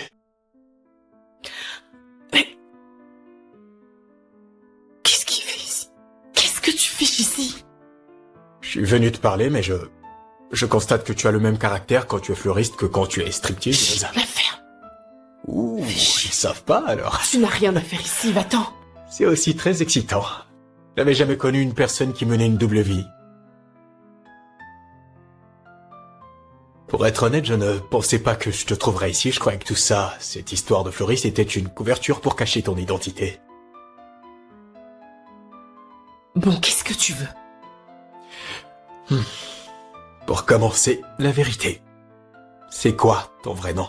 Qu'est-ce qu'il fait ici? Qu'est-ce que tu fais ici? Je suis venu te parler, mais je constate que tu as le même caractère quand tu es fleuriste que quand tu es striptease. La ferme. Ouh, ils savent pas alors. Tu n'as rien à faire ici, va-t'en. C'est aussi très excitant. J'avais jamais connu une personne qui menait une double vie. Pour être honnête, je ne pensais pas que je te trouverais ici. Je croyais que tout ça, cette histoire de fleuriste, était une couverture pour cacher ton identité. Bon, qu'est-ce que tu veux? Pour commencer, la vérité. C'est quoi ton vrai nom?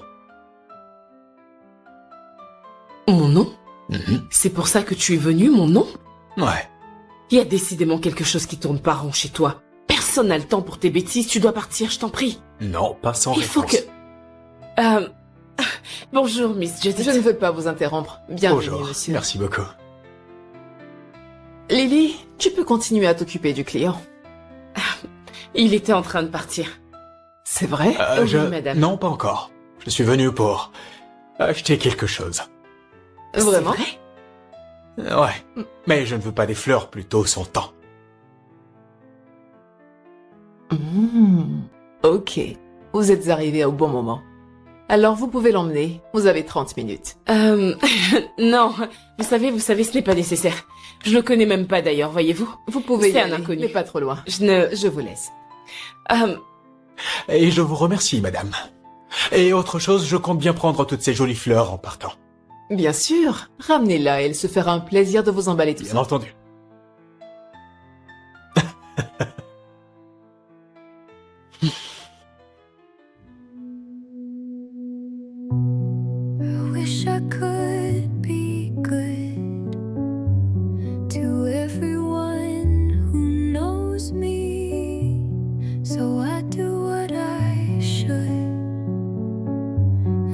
Mon nom? C'est pour ça que tu es venu, mon nom? Ouais. Il y a décidément quelque chose qui tourne pas rond chez toi. Personne n'a le temps pour tes bêtises, tu dois partir, je t'en prie. Non, pas sans Il faut réponse. que... Bonjour, Miss Judith. Je ne veux pas vous interrompre. Bienvenue, Bonjour, monsieur. merci beaucoup. Lily, tu peux continuer à t'occuper du client. Il était en train de partir. C'est vrai? Oui, madame. Non, pas encore. Je suis venu pour acheter quelque chose. Vraiment? C'est vrai? Ouais, mais je ne veux pas des fleurs, plutôt son temps. Ok, vous êtes arrivé au bon moment. Alors vous pouvez l'emmener, vous avez 30 minutes. Non, vous savez, ce n'est pas nécessaire. Je le connais même pas d'ailleurs, voyez-vous. Vous pouvez y C'est un aller, inconnu. mais pas trop loin. Je vous laisse. Et je vous remercie, madame. Et autre chose, je compte bien prendre toutes ces jolies fleurs en partant. Bien sûr, ramenez-la, elle se fera un plaisir de vous emballer tout Bien ça. entendu. I wish I could be good to everyone who knows me. So I do what I should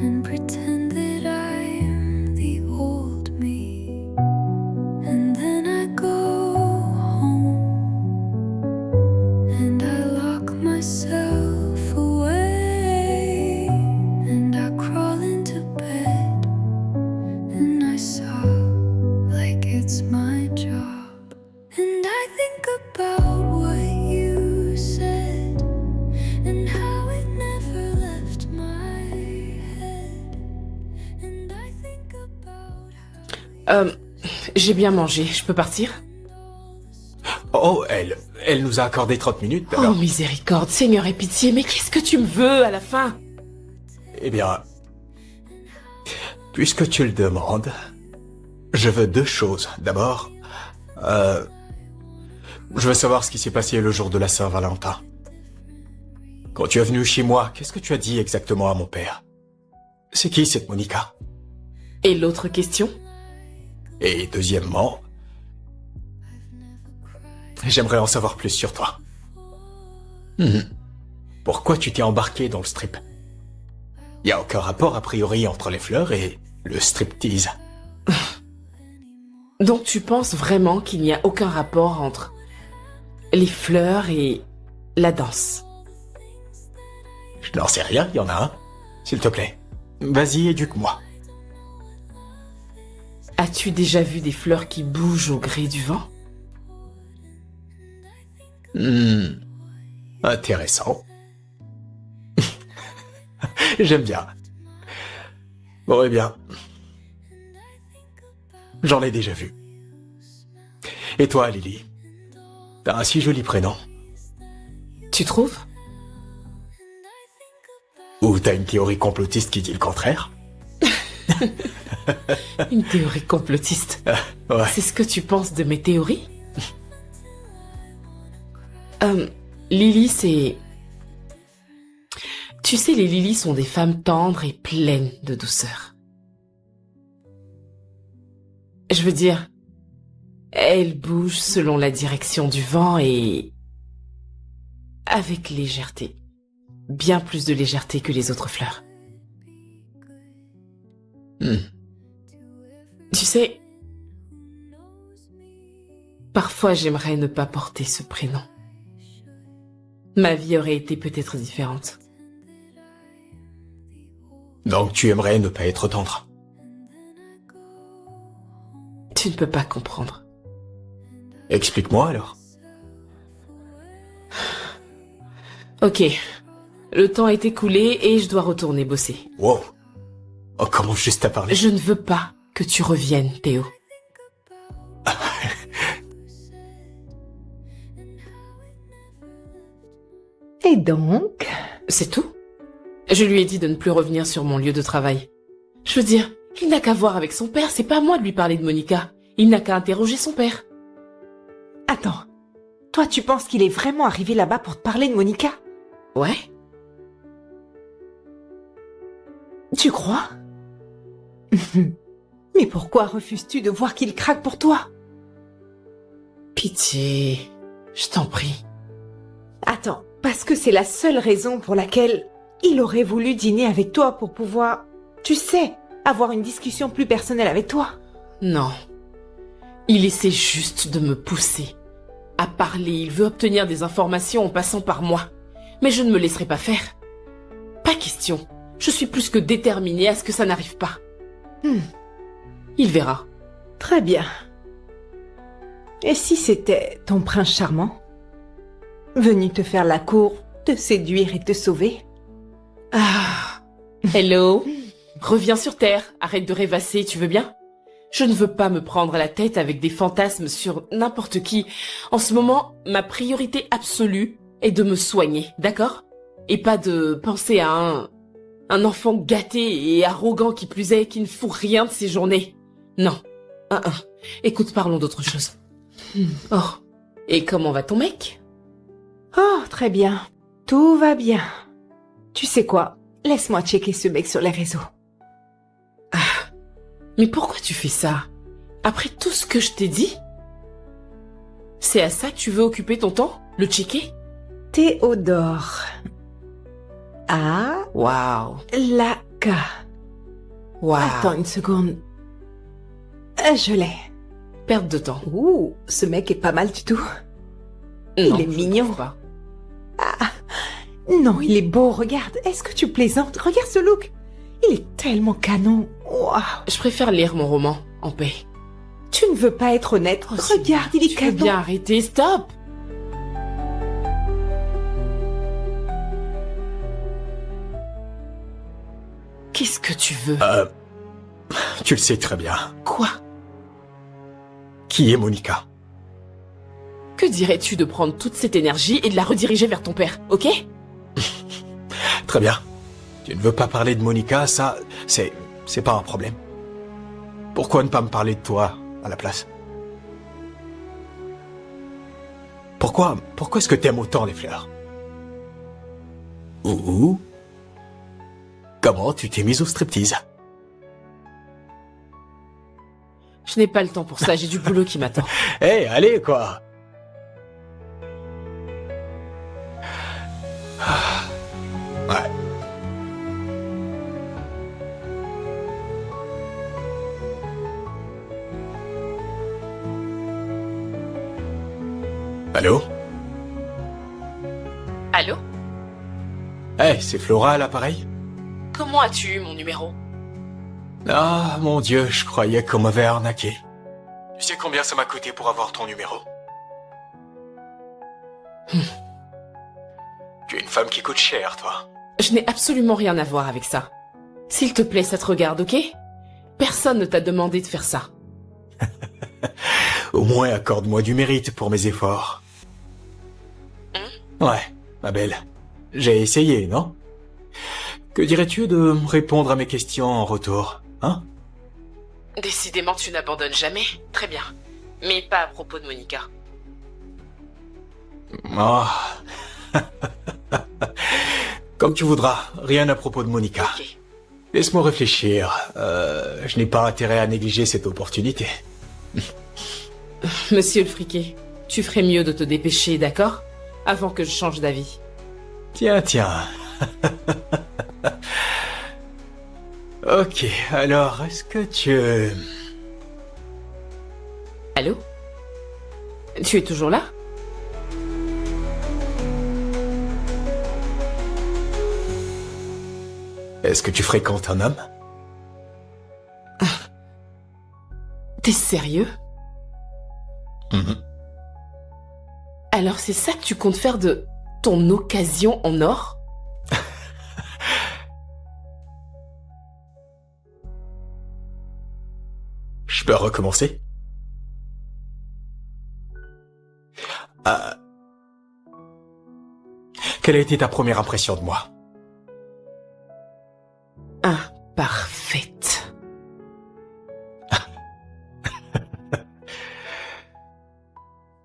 and pretend that I'm the old me. And then I go home and I lock myself away and I crawl into bed and I sob like it's my job. And I think about what you said and how it never left my head. And I think about J'ai bien mangé, je peux partir? Oh, elle nous a accordé 30 minutes, Oh, alors. miséricorde, Seigneur et pitié, mais qu'est-ce que tu me veux à la fin? Eh bien, puisque tu le demandes, je veux deux choses. D'abord, je veux savoir ce qui s'est passé le jour de la Saint-Valentin. Quand tu es venu chez moi, qu'est-ce que tu as dit exactement à mon père? C'est qui cette Monica? Et l'autre question? Et deuxièmement, j'aimerais en savoir plus sur toi. Pourquoi tu t'es embarqué dans le strip? Il n'y a aucun rapport a priori entre les fleurs et le striptease. Donc tu penses vraiment qu'il n'y a aucun rapport entre les fleurs et la danse? Je n'en sais rien, il y en a un. S'il te plaît, vas-y, éduque-moi. As-tu déjà vu des fleurs qui bougent au gré du vent? Intéressant. J'aime bien. Bon, eh bien, j'en ai déjà vu. Et toi, Lily? T'as un si joli prénom. Tu trouves? Ou t'as une théorie complotiste qui dit le contraire? Une théorie complotiste. Ouais. C'est ce que tu penses de mes théories? Lily, c'est... Tu sais, les Lily sont des femmes tendres et pleines de douceur. Je veux dire, elles bougent selon la direction du vent et... avec légèreté. Bien plus de légèreté que les autres fleurs. Tu sais, Parfois, j'aimerais ne pas porter ce prénom. Ma vie aurait été peut-être différente. Donc tu aimerais ne pas être tendre. Tu ne peux pas comprendre. Explique-moi alors. Ok. Le temps est écoulé et je dois retourner bosser. Wow. On commence juste à parler. Je ne veux pas que tu reviennes, Théo. Et donc? C'est tout. Je lui ai dit de ne plus revenir sur mon lieu de travail. Je veux dire, il n'a qu'à voir avec son père, c'est pas à moi de lui parler de Monica. Il n'a qu'à interroger son père. Attends. Toi, tu penses qu'il est vraiment arrivé là-bas pour te parler de Monica? Ouais. Tu crois? Mais pourquoi refuses-tu de voir qu'il craque pour toi? Pitié, je t'en prie. Attends, parce que c'est la seule raison pour laquelle il aurait voulu dîner avec toi pour pouvoir, tu sais, avoir une discussion plus personnelle avec toi. Non. Il essaie juste de me pousser à parler. Il veut obtenir des informations en passant par moi. Mais je ne me laisserai pas faire. Pas question. Je suis plus que déterminée à ce que ça n'arrive pas. Il verra. Très bien. Et si c'était ton prince charmant, venu te faire la cour, te séduire et te sauver? Ah. Hello. Reviens sur Terre. Arrête de rêvasser, tu veux bien? Je ne veux pas me prendre la tête avec des fantasmes sur n'importe qui. En ce moment, ma priorité absolue est de me soigner, d'accord? Et pas de penser à un enfant gâté et arrogant qui plus est, qui ne fout rien de ses journées. Non. Écoute, parlons d'autre chose. Oh. Et comment va ton mec? Oh, très bien. Tout va bien. Tu sais quoi? Laisse-moi checker ce mec sur les réseaux. Mais pourquoi tu fais ça? Après tout ce que je t'ai dit? C'est à ça que tu veux occuper ton temps? Le checker? Théodore. Ah. Waouh. Laka. Waouh. Attends une seconde. Je l'ai. Perte de temps. Ouh, ce mec est pas mal du tout. Non, il est mignon. Pas. Ah. Non, il est beau, regarde. Est-ce que tu plaisantes? Regarde ce look. Il est tellement canon. Wow. Je préfère lire mon roman en paix. Tu ne veux pas être honnête. Regarde, il est Tu canon. veux bien arrêter, stop. Qu'est-ce que tu veux? Tu le sais très bien. Quoi? Qui est Monica? Que dirais-tu de prendre toute cette énergie et de la rediriger vers ton père, ok? Très bien. Tu ne veux pas parler de Monica, ça, c'est pas un problème. Pourquoi ne pas me parler de toi à la place? Pourquoi est-ce que t'aimes autant les fleurs? Ou comment tu t'es mise au striptease? Je n'ai pas le temps pour ça, j'ai du boulot qui m'attend. Eh, allez, quoi. Ouais. Allô? Allô? Eh, c'est Flora à l'appareil? Comment as-tu eu mon numéro? Ah, mon Dieu, je croyais qu'on m'avait arnaqué. Tu sais combien ça m'a coûté pour avoir ton numéro? Tu es une femme qui coûte cher, toi. Je n'ai absolument rien à voir avec ça. S'il te plaît, ça te regarde, ok? Personne ne t'a demandé de faire ça. Au moins, accorde-moi du mérite pour mes efforts. Ouais, ma belle. J'ai essayé, non? Que dirais-tu de répondre à mes questions en retour, hein? Décidément, tu n'abandonnes jamais. Très bien. Mais pas à propos de Monica. Oh. Comme tu voudras. Rien à propos de Monica. Ok. Laisse-moi réfléchir. Je n'ai pas intérêt à négliger cette opportunité. Monsieur le friquet, tu ferais mieux de te dépêcher, d'accord? Avant que je change d'avis. Tiens. Ok, alors, est-ce que tu... Allô? Tu es toujours là? Est-ce que tu fréquentes un homme? T'es sérieux? Mhm. Alors c'est ça que tu comptes faire de ton occasion en or? Je peux recommencer? Quelle a été ta première impression de moi? Parfaite.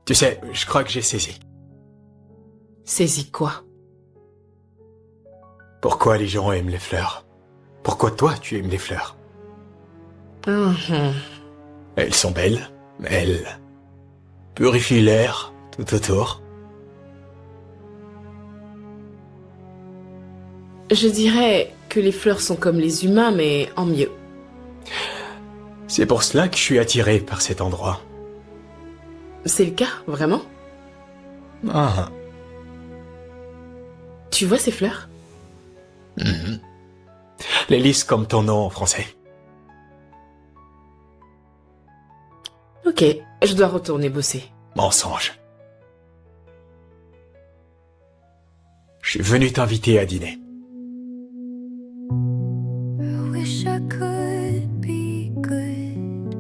Tu sais, je crois que j'ai saisi. Saisi quoi? Pourquoi les gens aiment les fleurs? Pourquoi toi tu aimes les fleurs? Elles sont belles, elles purifient l'air tout autour. Je dirais que les fleurs sont comme les humains, mais en mieux. C'est pour cela que je suis attiré par cet endroit. C'est le cas, vraiment? Ah. Tu vois ces fleurs? Mhm. Les lys comme ton nom en français. Ok, je dois retourner bosser. Mensonge. Je suis venu t'inviter à dîner. I wish I could be good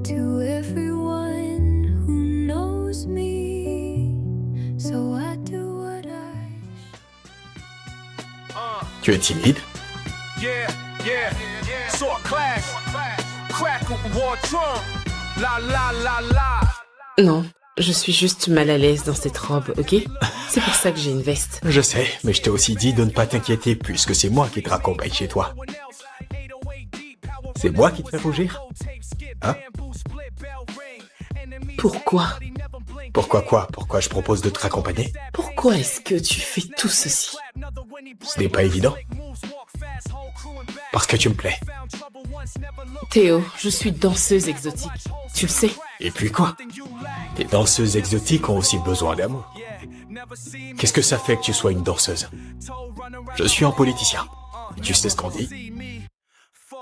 to everyone who knows me. So I do what Tu es timide? Yeah, yeah, sort clash, crackle, war drum, la la la la. Non, je suis juste mal à l'aise dans cette robe, ok? C'est pour ça que j'ai une veste. Je sais, mais je t'ai aussi dit de ne pas t'inquiéter puisque c'est moi qui te raccompagne chez toi. C'est moi qui te fais rougir? Hein? Pourquoi? Pourquoi quoi? Pourquoi je propose de te raccompagner? Pourquoi est-ce que tu fais tout ceci? Ce n'est pas évident. Parce que tu me plais. Théo, je suis danseuse exotique. Tu le sais. Et puis quoi? Les danseuses exotiques ont aussi besoin d'amour. Qu'est-ce que ça fait que tu sois une danseuse? Je suis un politicien. Et tu sais ce qu'on dit?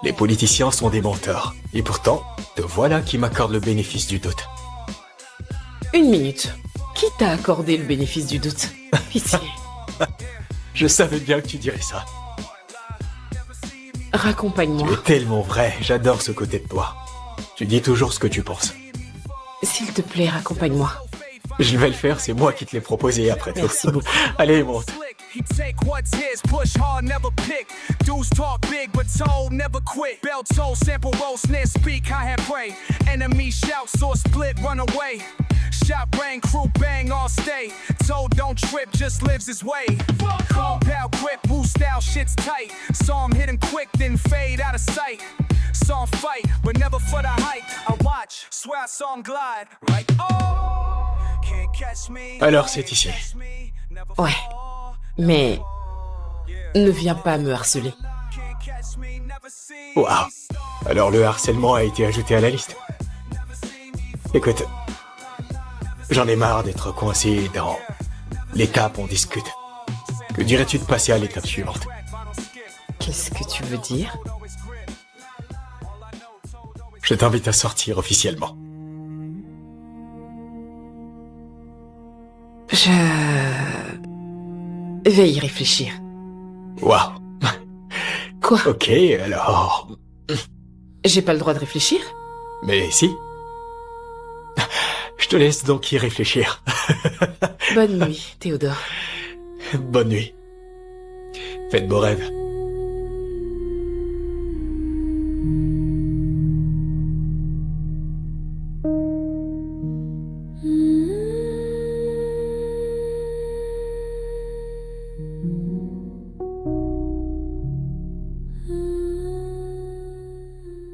Les politiciens sont des menteurs. Et pourtant, te voilà qui m'accorde le bénéfice du doute. Une minute. Qui t'a accordé le bénéfice du doute? Pitié. Je savais bien que tu dirais ça. Raccompagne-moi. Tu es tellement vrai, j'adore ce côté de toi. Tu dis toujours ce que tu penses. S'il te plaît, raccompagne-moi. Je vais le faire, c'est moi qui te l'ai proposé après tout. Merci beaucoup. Allez, monte. Take what's his, push hard, never pick. Dudes talk big, but told never quit. Bell toll, sample roll, snare, speak, hi hat pray. Enemy shout, sword split, run away. Shot bang, crew bang, all stay. Told don't trip, just lives his way. Cold pal, quick, woo style, shit's tight. Saw him hit him quick, then fade out of sight. Saw him fight, but never for the hype. I watch, swear I saw him glide. Right, oh, can't catch me. Alors c'est ici. Ouais. Mais ne viens pas me harceler. Waouh. Alors le harcèlement a été ajouté à la liste. Écoute, j'en ai marre d'être coincé dans l'étape on discute. Que dirais-tu de passer à l'étape suivante? Qu'est-ce que tu veux dire? Je t'invite à sortir officiellement. Je vais y réfléchir. Waouh. Quoi? Ok, alors... J'ai pas le droit de réfléchir? Mais si. Je te laisse donc y réfléchir. Bonne nuit, Théodore. Bonne nuit. Faites beaux rêves.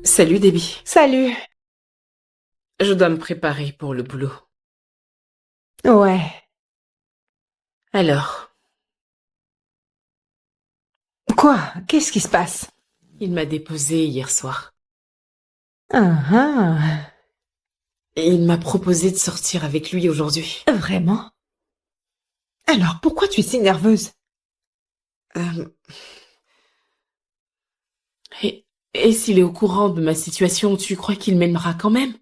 Salut, Debbie. Salut. Je dois me préparer pour le boulot. Ouais. Alors? Quoi? Qu'est-ce qui se passe? Il m'a déposé hier soir. Ah ah. Il m'a proposé de sortir avec lui aujourd'hui. Vraiment? Alors pourquoi tu es si nerveuse? Et s'il est au courant de ma situation, tu crois qu'il m'aimera quand même?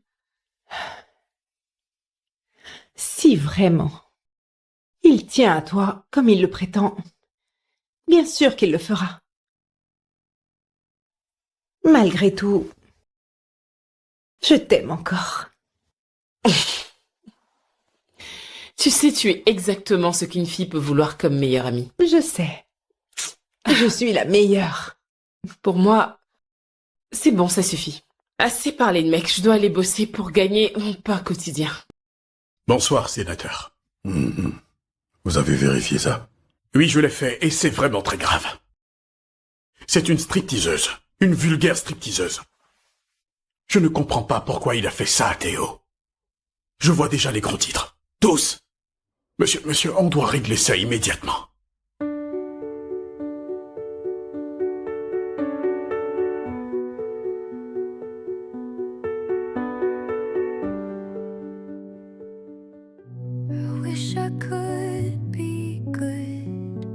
Si vraiment il tient à toi comme il le prétend, bien sûr qu'il le fera. Malgré tout, je t'aime encore. Tu sais, tu es exactement ce qu'une fille peut vouloir comme meilleure amie. Je sais. Je suis la meilleure. Pour moi, c'est bon, ça suffit. Assez parlé de mec, je dois aller bosser pour gagner mon pain quotidien. Bonsoir, sénateur. Vous avez vérifié ça? Oui, je l'ai fait, et c'est vraiment très grave. C'est une stripteaseuse. Une vulgaire stripteaseuse. Je ne comprends pas pourquoi il a fait ça à Théo. Je vois déjà les gros titres. Tous. Monsieur, on doit régler ça immédiatement. I wish I could be good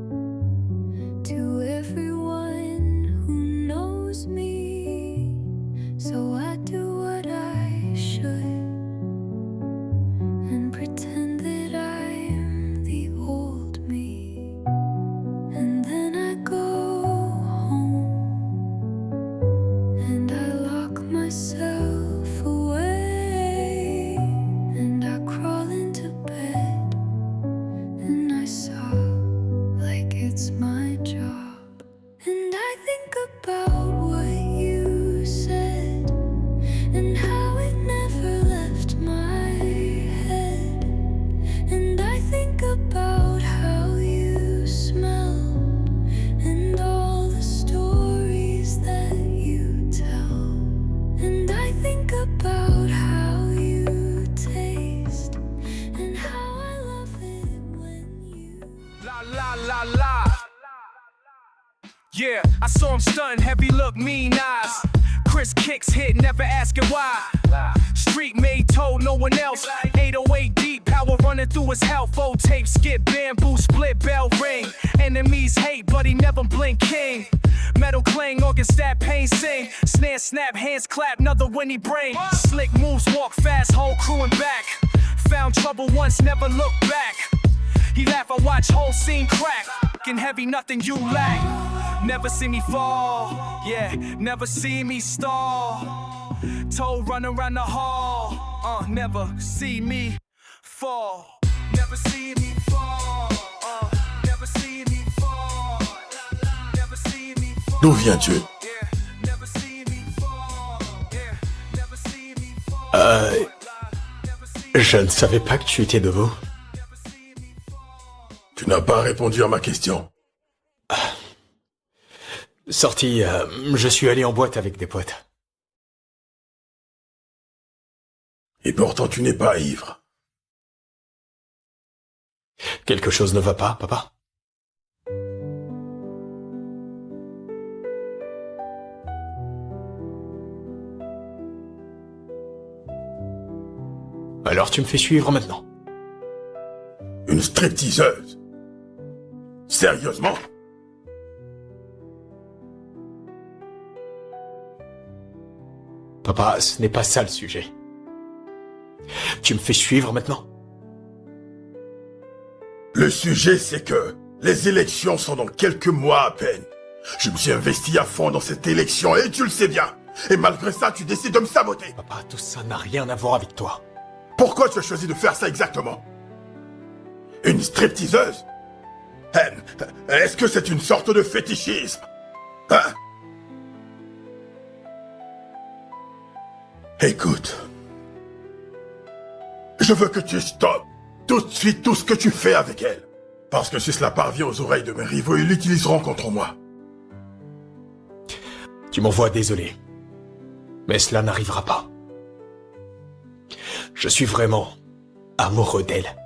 to everyone who knows me. So I do what I should and pretend that I'm the old me. And then I go home and I lock myself away and I crawl into bed and I sob like it's my job. And I think about what you said and how it never left my head. And I think about how you smelled and all the stories that you tell. And I think about how you taste and how I love it when you La la la la. Yeah, I saw him stunting, heavy look, mean eyes. Chris kicks hit, never asking why. Street made, told no one else. 808 deep, power running through his health. Old tape, skip, bamboo, split, bell ring. Enemies hate, but he never blink, king. Metal clang, organ stab, pain sing. Snare snap, hands clap, another winnie brain. Slick moves, walk fast, whole crew and back. Found trouble once, never look back. He laugh, I watch whole scene crack. Fucking heavy, nothing you lack. Never see me fall, yeah, never see me stall. Toe run around the hall, never see me fall. Never see me fall, never see me fall. Never see me fall. D'où viens-tu? Never see me fall, never see me fall. Je ne savais pas que tu étais debout. Tu n'as pas répondu à ma question. Sorti, je suis allé en boîte avec des potes. Et pourtant tu n'es pas ivre. Quelque chose ne va pas, papa? Alors tu me fais suivre maintenant. Une stripteaseuse? Sérieusement? Papa, ce n'est pas ça le sujet. Tu me fais suivre maintenant? Le sujet, c'est que les élections sont dans quelques mois à peine. Je me suis investi à fond dans cette élection et tu le sais bien. Et malgré ça, tu décides de me saboter. Papa, tout ça n'a rien à voir avec toi. Pourquoi tu as choisi de faire ça exactement? Une stripteaseuse? Est-ce que c'est une sorte de fétichisme? Hein? Écoute. Je veux que tu stoppes tout de suite tout ce que tu fais avec elle. Parce que si cela parvient aux oreilles de mes rivaux, ils l'utiliseront contre moi. Tu m'en vois désolé. Mais cela n'arrivera pas. Je suis vraiment amoureux d'elle.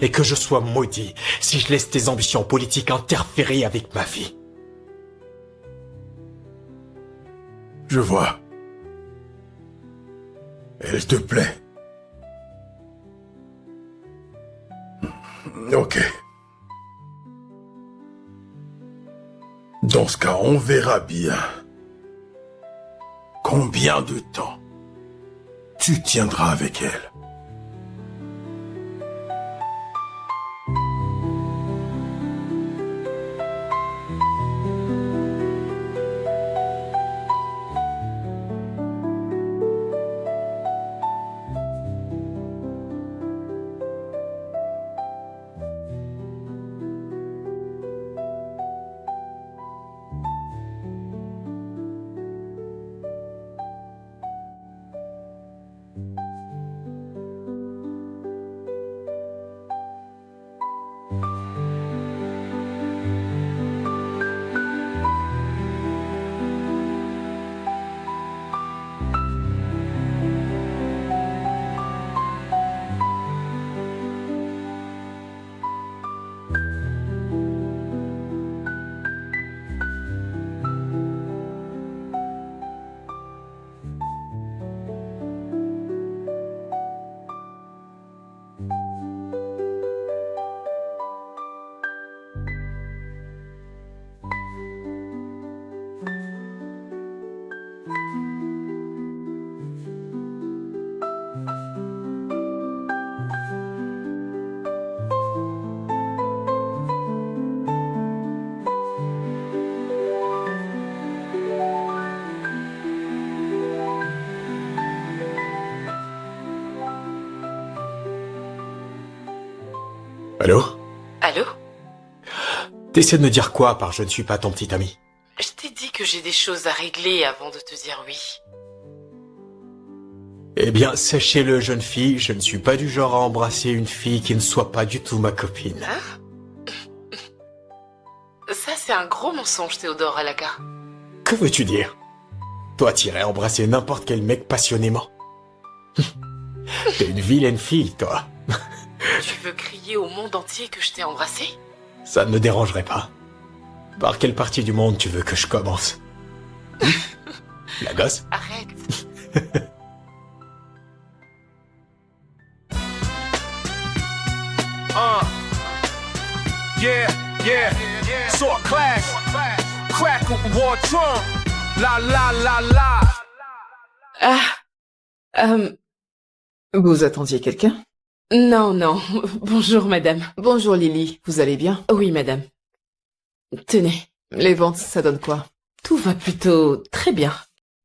Et que je sois maudit si je laisse tes ambitions politiques interférer avec ma vie. Je vois. Elle te plaît. Ok. Dans ce cas, on verra bien. Combien de temps tu tiendras avec elle? Allô? Allô? T'essaies de me dire quoi par je ne suis pas ton petit ami? Je t'ai dit que j'ai des choses à régler avant de te dire oui. Eh bien, sachez-le, jeune fille, je ne suis pas du genre à embrasser une fille qui ne soit pas du tout ma copine. Hein? Ça, c'est un gros mensonge, Théodore Alaga. Que veux-tu dire? Toi, t'irais embrasser n'importe quel mec passionnément. T'es une vilaine fille, toi. Tu veux crier au monde entier que je t'ai embrassé? Ça ne me dérangerait pas. Par quelle partie du monde tu veux que je commence? La gosse? Arrête. Yeah. Saw a clash. Crackle, war drum. La. Vous attendiez quelqu'un? Non. Bonjour, madame. Bonjour Lily, vous allez bien? Oui, madame. Tenez. Les ventes, ça donne quoi? Tout va plutôt très bien.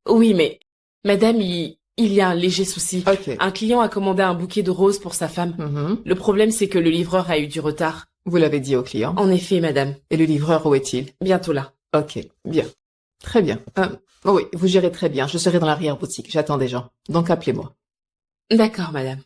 Oui, mais madame, il y a un léger souci. Ok. Un client a commandé un bouquet de roses pour sa femme. Le problème, c'est que le livreur a eu du retard. Vous l'avez dit au client? En effet, madame. Et le livreur, où est-il? Bientôt là. Ok, bien. Très bien. Oui, vous gérez très bien. Je serai dans l'arrière-boutique. J'attends des gens. Donc appelez-moi. D'accord, madame.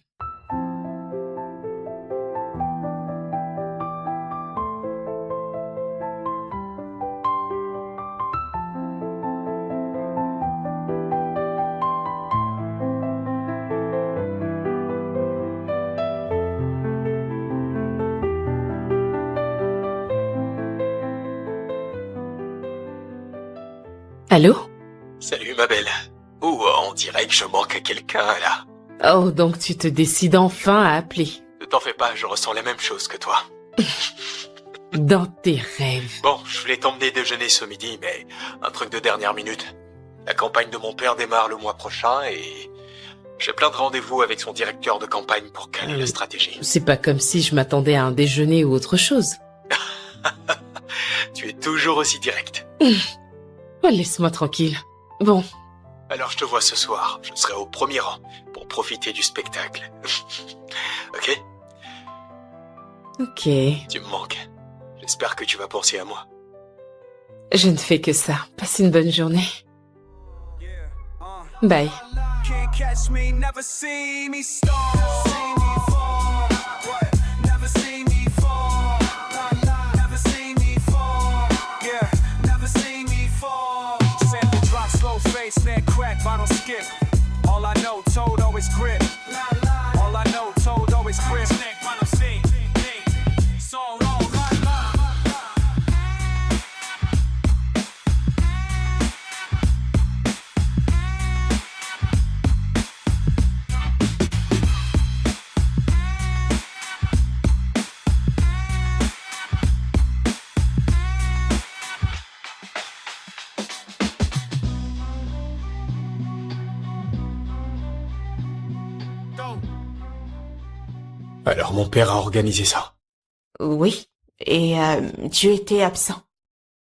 Allô? Salut ma belle. On dirait que je manque à quelqu'un là. Oh, donc tu te décides enfin à appeler. Ne t'en fais pas, je ressens la même chose que toi. Dans tes rêves. Bon, je voulais t'emmener déjeuner ce midi, mais un truc de dernière minute. La campagne de mon père démarre le mois prochain et j'ai plein de rendez-vous avec son directeur de campagne pour caler la stratégie. C'est pas comme si je m'attendais à un déjeuner ou autre chose. Tu es toujours aussi direct. Oh, laisse-moi tranquille. Bon. Alors je te vois ce soir, je serai au premier rang pour profiter du spectacle. Ok? Ok. Tu me manques. J'espère que tu vas penser à moi. Je ne fais que ça. Passe une bonne journée. Bye. Can't catch me, never see me stall. Never see me fall. Never see me fall. Yeah, never see me fall. Sample drop, slow face, snare crack, vinyl skip. All I know, toad always grip. All I know, toad always grip. Snake, vinyl stick. So long. Alors mon père a organisé ça. Oui, et tu étais absent.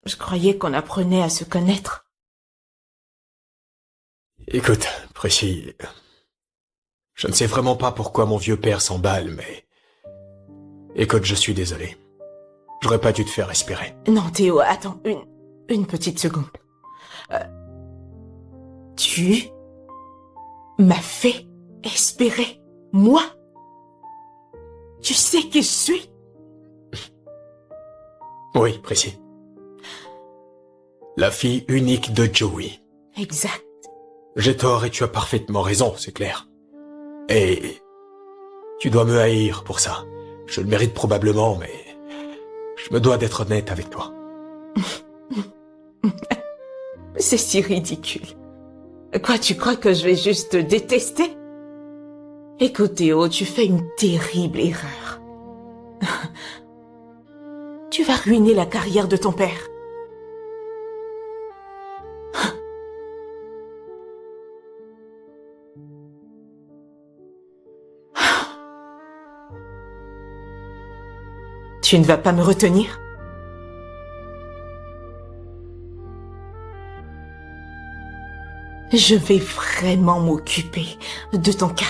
Je croyais qu'on apprenait à se connaître. Écoute, Précis, je ne sais vraiment pas pourquoi mon vieux père s'emballe, mais... Écoute, je suis désolé. J'aurais pas dû te faire respirer. Non, Théo, attends, une petite seconde. Tu m'as fait espérer, moi? Tu sais qui je suis? Oui, Précis. La fille unique de Joey. Exact. J'ai tort et tu as parfaitement raison, c'est clair. Et tu dois me haïr pour ça. Je le mérite probablement, mais je me dois d'être honnête avec toi. C'est si ridicule. Quoi, tu crois que je vais juste te détester? Écoute, Théo, tu fais une terrible erreur. Tu vas ruiner la carrière de ton père. Tu ne vas pas me retenir? Je vais vraiment m'occuper de ton cas.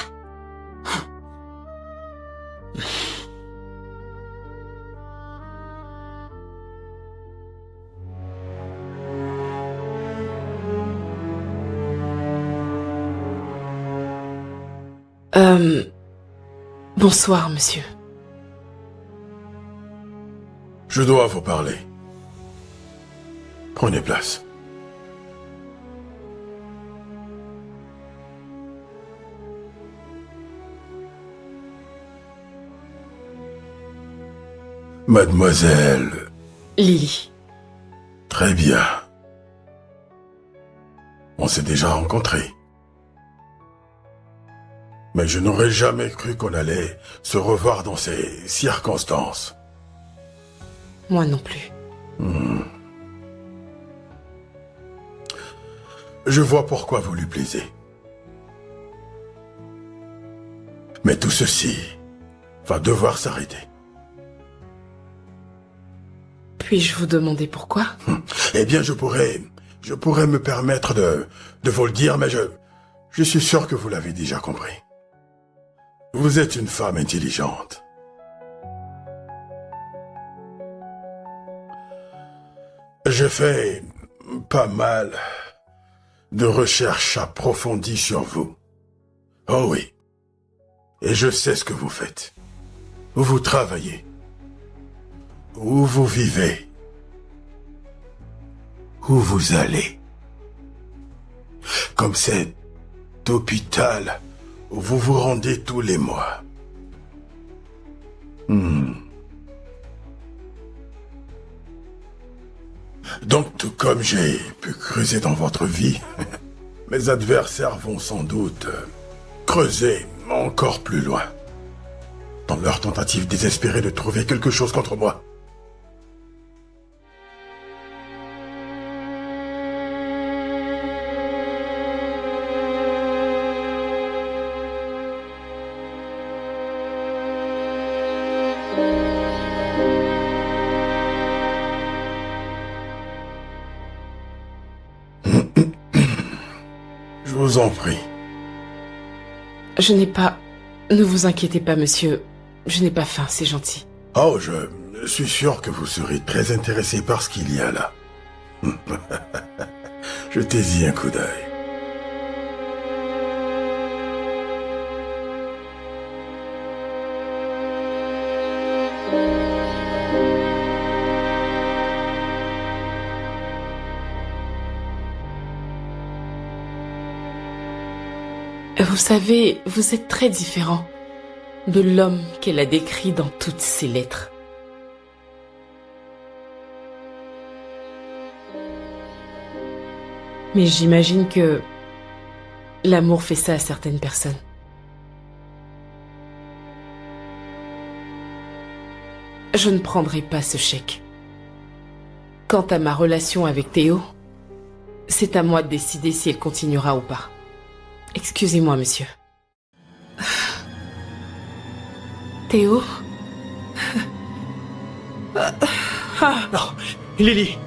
Bonsoir, monsieur. Je dois vous parler. Prenez place. Mademoiselle... Lily. Très bien. On s'est déjà rencontrés. Mais je n'aurais jamais cru qu'on allait se revoir dans ces circonstances. Moi non plus. Je vois pourquoi vous lui plaisez. Mais tout ceci va devoir s'arrêter. Puis-je vous demander pourquoi? Eh bien, je pourrais me permettre de vous le dire, mais je suis sûr que vous l'avez déjà compris. Vous êtes une femme intelligente. J'ai fait pas mal de recherches approfondies sur vous. Oh oui. Et je sais ce que vous faites. Où vous travaillez. Où vous vivez. Où vous allez. Comme cet hôpital où vous vous rendez tous les mois. Donc, tout comme j'ai pu creuser dans votre vie, mes adversaires vont sans doute creuser encore plus loin, dans leur tentative désespérée de trouver quelque chose contre moi. Je vous en prie. Je n'ai pas... Ne vous inquiétez pas, monsieur. Je n'ai pas faim, c'est gentil. Oh, je suis sûr que vous serez très intéressé par ce qu'il y a là. Jetez-y un coup d'œil. Vous savez, vous êtes très différent de l'homme qu'elle a décrit dans toutes ses lettres. Mais j'imagine que l'amour fait ça à certaines personnes. Je ne prendrai pas ce chèque. Quant à ma relation avec Théo, c'est à moi de décider si elle continuera ou pas. Excusez-moi, monsieur. Théo? Non, Lily.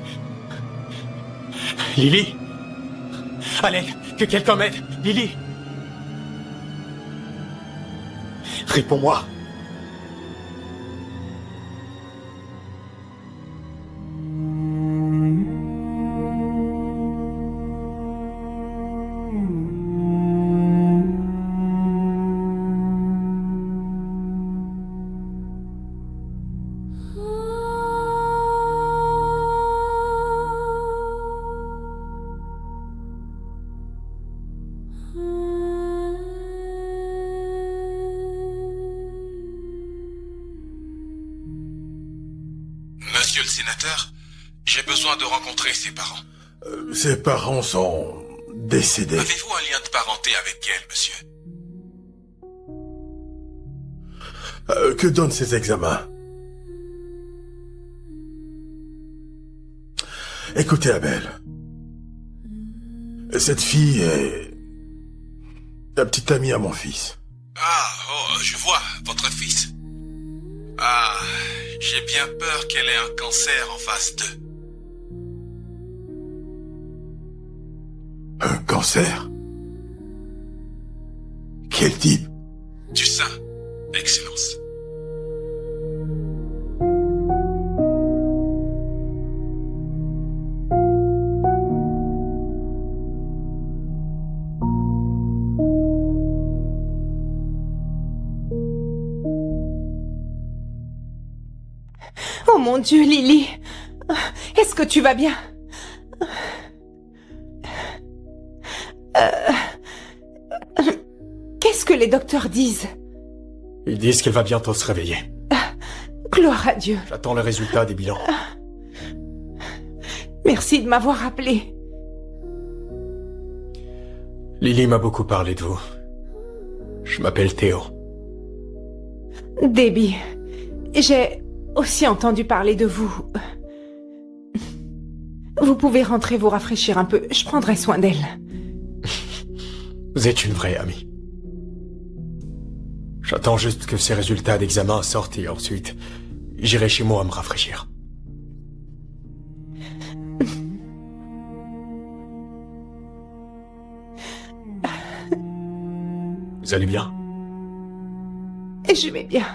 Lily. À l'aide, que quelqu'un m'aide. Lily. Réponds-moi. Monsieur le sénateur, j'ai besoin de rencontrer ses parents. Ses parents sont décédés. Avez-vous un lien de parenté avec elle, monsieur? Que donnent ces examens? Écoutez, Abel. Cette fille est la petite amie à mon fils. Ah, oh, je vois, votre fils. Ah, j'ai bien peur qu'elle ait un cancer en phase 2. Un cancer? Quel type? Du sein, Excellence. Oh mon Dieu, Lily. Est-ce que tu vas bien? Qu'est-ce que les docteurs disent? Ils disent qu'elle va bientôt se réveiller. Gloire à Dieu. J'attends le résultat des bilans. Merci de m'avoir appelé. Lily m'a beaucoup parlé de vous. Je m'appelle Théo. Debbie, j'ai aussi entendu parler de vous. Vous pouvez rentrer vous rafraîchir un peu. Je prendrai soin d'elle. Vous êtes une vraie amie. J'attends juste que ces résultats d'examen sortent et ensuite, j'irai chez moi me rafraîchir. Vous allez bien? Je vais bien.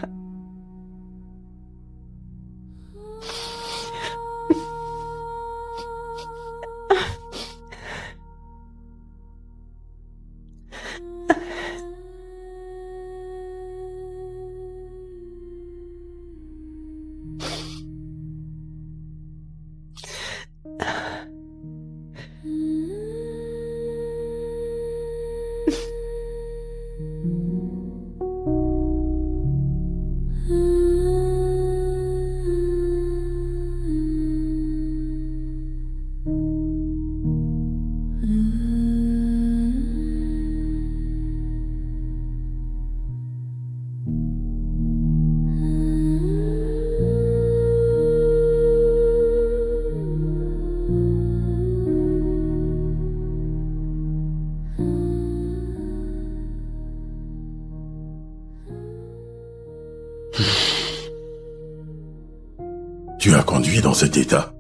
Tu as conduit dans cet état?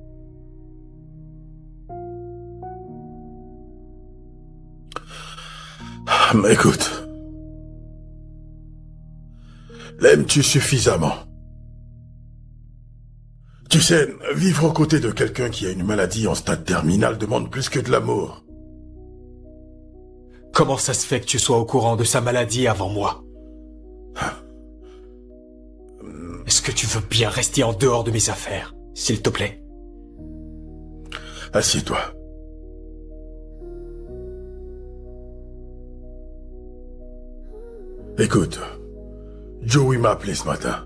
Mais écoute. L'aimes-tu suffisamment? Tu sais, vivre aux côtés de quelqu'un qui a une maladie en stade terminal demande plus que de l'amour. Comment ça se fait que tu sois au courant de sa maladie avant moi? Est-ce que tu veux bien rester en dehors de mes affaires, s'il te plaît? Assieds-toi. Écoute, Joey m'a appelé ce matin.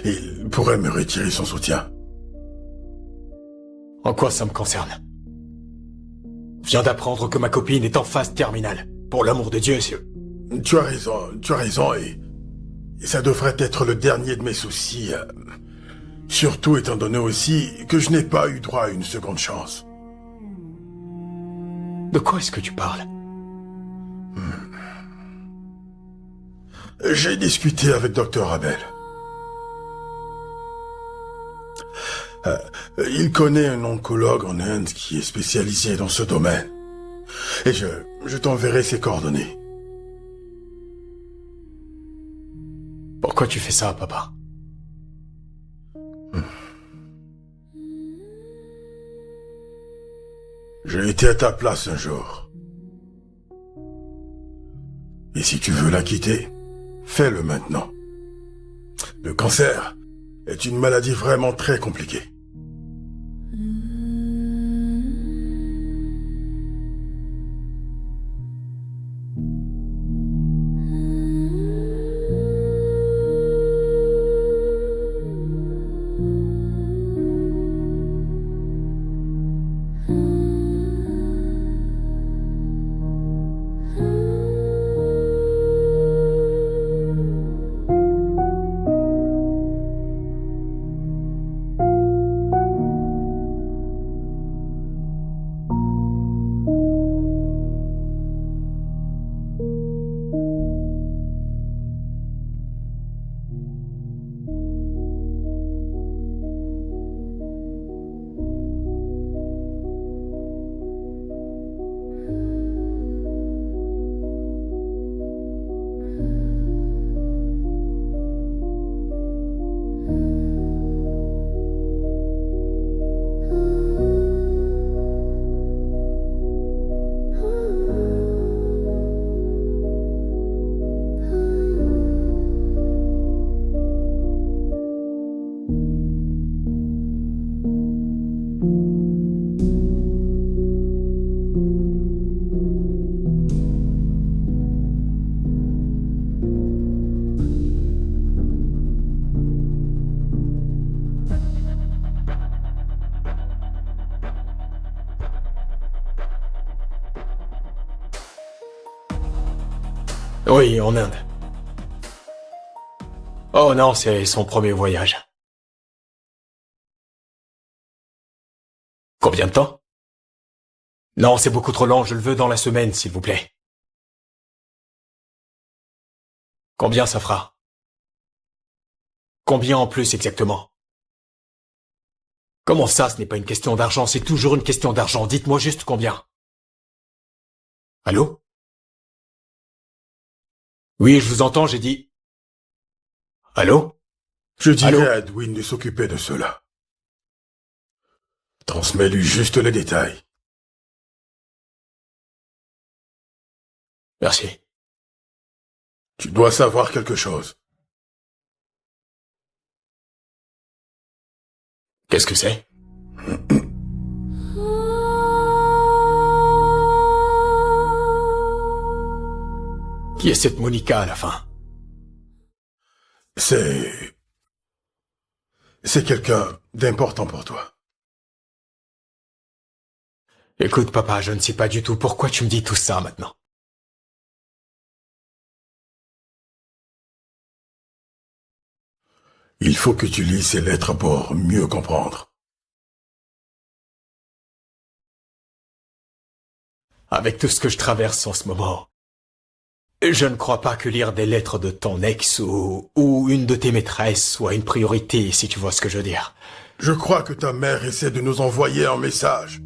Il pourrait me retirer son soutien. En quoi ça me concerne? Je viens d'apprendre que ma copine est en phase terminale. Pour l'amour de Dieu, Tu as raison et ça devrait être le dernier de mes soucis. Surtout étant donné aussi que je n'ai pas eu droit à une seconde chance. De quoi est-ce que tu parles? J'ai discuté avec Dr. Abel. Il connaît un oncologue en Inde qui est spécialisé dans ce domaine. Et je t'enverrai ses coordonnées. Pourquoi tu fais ça, papa? J'ai été à ta place un jour. Et si tu veux la quitter, fais-le maintenant. Le cancer est une maladie vraiment très compliquée. Oui, en Inde. Oh non, c'est son premier voyage. Combien de temps? Non, c'est beaucoup trop long, je le veux dans la semaine, s'il vous plaît. Combien ça fera? Combien en plus exactement? Comment ça, ce n'est pas une question d'argent, c'est toujours une question d'argent. Dites-moi juste combien. Allô? Oui, je vous entends, j'ai dit... Allô? Je dirai Allô? à Edwin de s'occuper de cela. Transmets-lui juste les détails. Merci. Tu dois savoir quelque chose. Qu'est-ce que c'est? Qui est cette Monica à la fin? C'est quelqu'un d'important pour toi. Écoute, papa, je ne sais pas du tout pourquoi tu me dis tout ça maintenant. Il faut que tu lises ces lettres pour mieux comprendre. Avec tout ce que je traverse en ce moment, je ne crois pas que lire des lettres de ton ex ou une de tes maîtresses soit une priorité, si tu vois ce que je veux dire. Je crois que ta mère essaie de nous envoyer un message.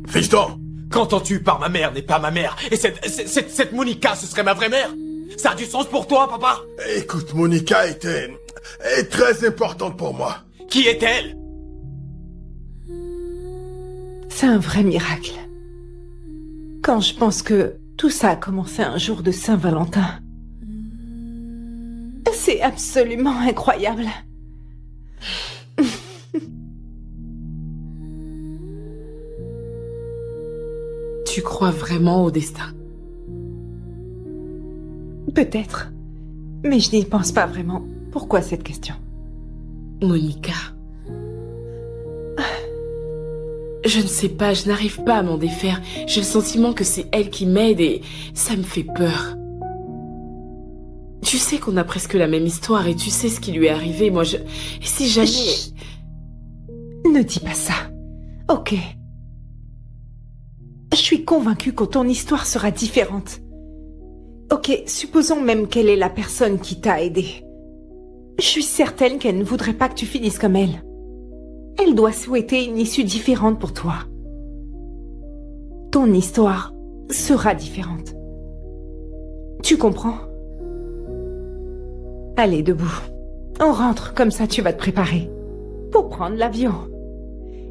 Fiston! Qu'entends-tu par ma mère n'est pas ma mère? Et cette Monica, ce serait ma vraie mère? Ça a du sens pour toi, papa? Écoute, Monica est très importante pour moi. Qui est-elle? C'est un vrai miracle. Quand je pense que tout ça a commencé un jour de Saint-Valentin. C'est absolument incroyable. Tu crois vraiment au destin? Peut-être. Mais je n'y pense pas vraiment. Pourquoi cette question? Monica. Je ne sais pas, je n'arrive pas à m'en défaire. J'ai le sentiment que c'est elle qui m'aide et ça me fait peur. Tu sais qu'on a presque la même histoire et tu sais ce qui lui est arrivé. Moi, Et si jamais... Chut. Ne dis pas ça. Ok. Je suis convaincue que ton histoire sera différente. Ok, supposons même qu'elle est la personne qui t'a aidé. Je suis certaine qu'elle ne voudrait pas que tu finisses comme elle. Elle doit souhaiter une issue différente pour toi. Ton histoire sera différente. Tu comprends? Allez, debout. On rentre, comme ça tu vas te préparer. Pour prendre l'avion.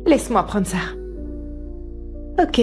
Laisse-moi prendre ça. Ok.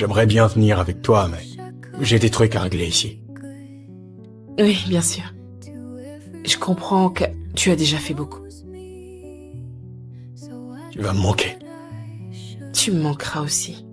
J'aimerais bien venir avec toi, mais j'ai des trucs à régler ici. Oui, bien sûr. Je comprends que tu as déjà fait beaucoup. Tu vas me manquer. Tu me manqueras aussi.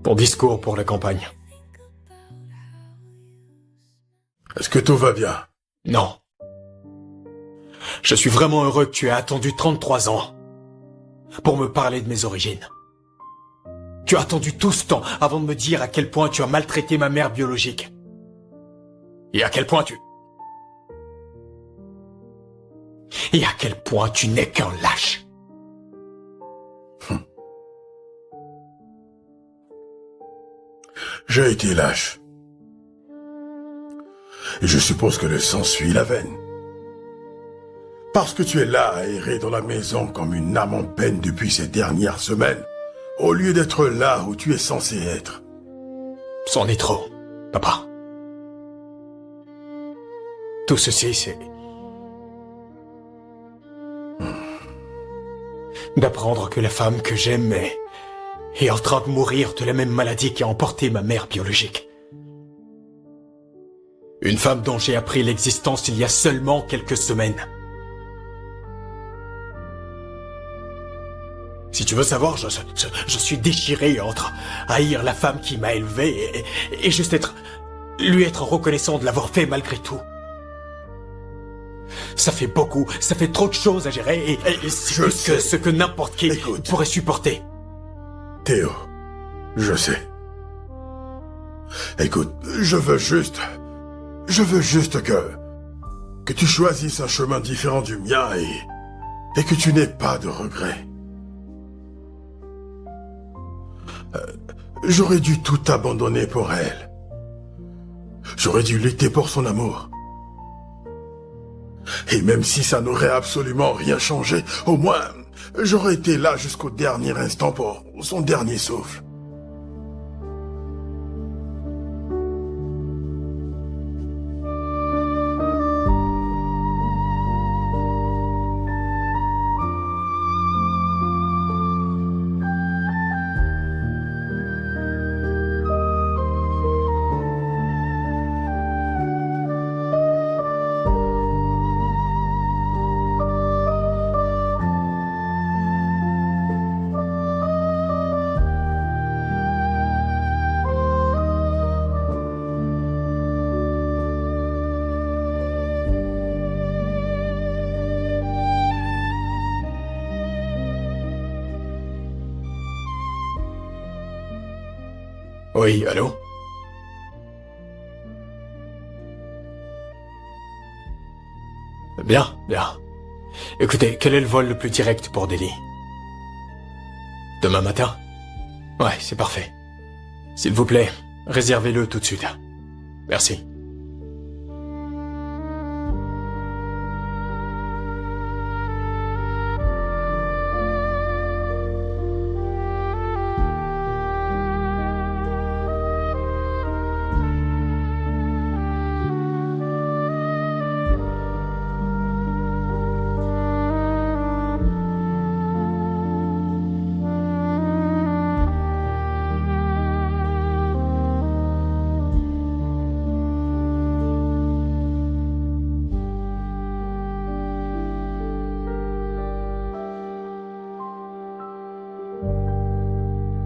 Ton discours pour la campagne. Est-ce que tout va bien? Non. Je suis vraiment heureux que tu aies attendu 33 ans pour me parler de mes origines. Tu as attendu tout ce temps avant de me dire à quel point tu as maltraité ma mère biologique. Et à quel point tu... Et à quel point tu n'es qu'un lâche. J'ai été lâche. Et je suppose que le sang suit la veine. Parce que tu es là à errer dans la maison comme une âme en peine depuis ces dernières semaines, au lieu d'être là où tu es censé être. C'en est trop, papa. Tout ceci, c'est... d'apprendre que la femme que j'aime est en train de mourir de la même maladie qui a emporté ma mère biologique. Une femme dont j'ai appris l'existence il y a seulement quelques semaines. Si tu veux savoir, je suis déchiré entre haïr la femme qui m'a élevé et juste lui être reconnaissant de l'avoir fait malgré tout. Ça fait beaucoup, ça fait trop de choses à gérer et c'est plus que ce que n'importe qui pourrait supporter. Théo, je sais. Écoute, je veux juste que tu choisisses un chemin différent du mien et que tu n'aies pas de regrets. J'aurais dû tout abandonner pour elle. J'aurais dû lutter pour son amour. Et même si ça n'aurait absolument rien changé, au moins, j'aurais été là jusqu'au dernier instant pour son dernier souffle. Oui, allô? Bien, bien. Écoutez, quel est le vol le plus direct pour Delhi? Demain matin? Ouais, c'est parfait. S'il vous plaît, réservez-le tout de suite. Merci.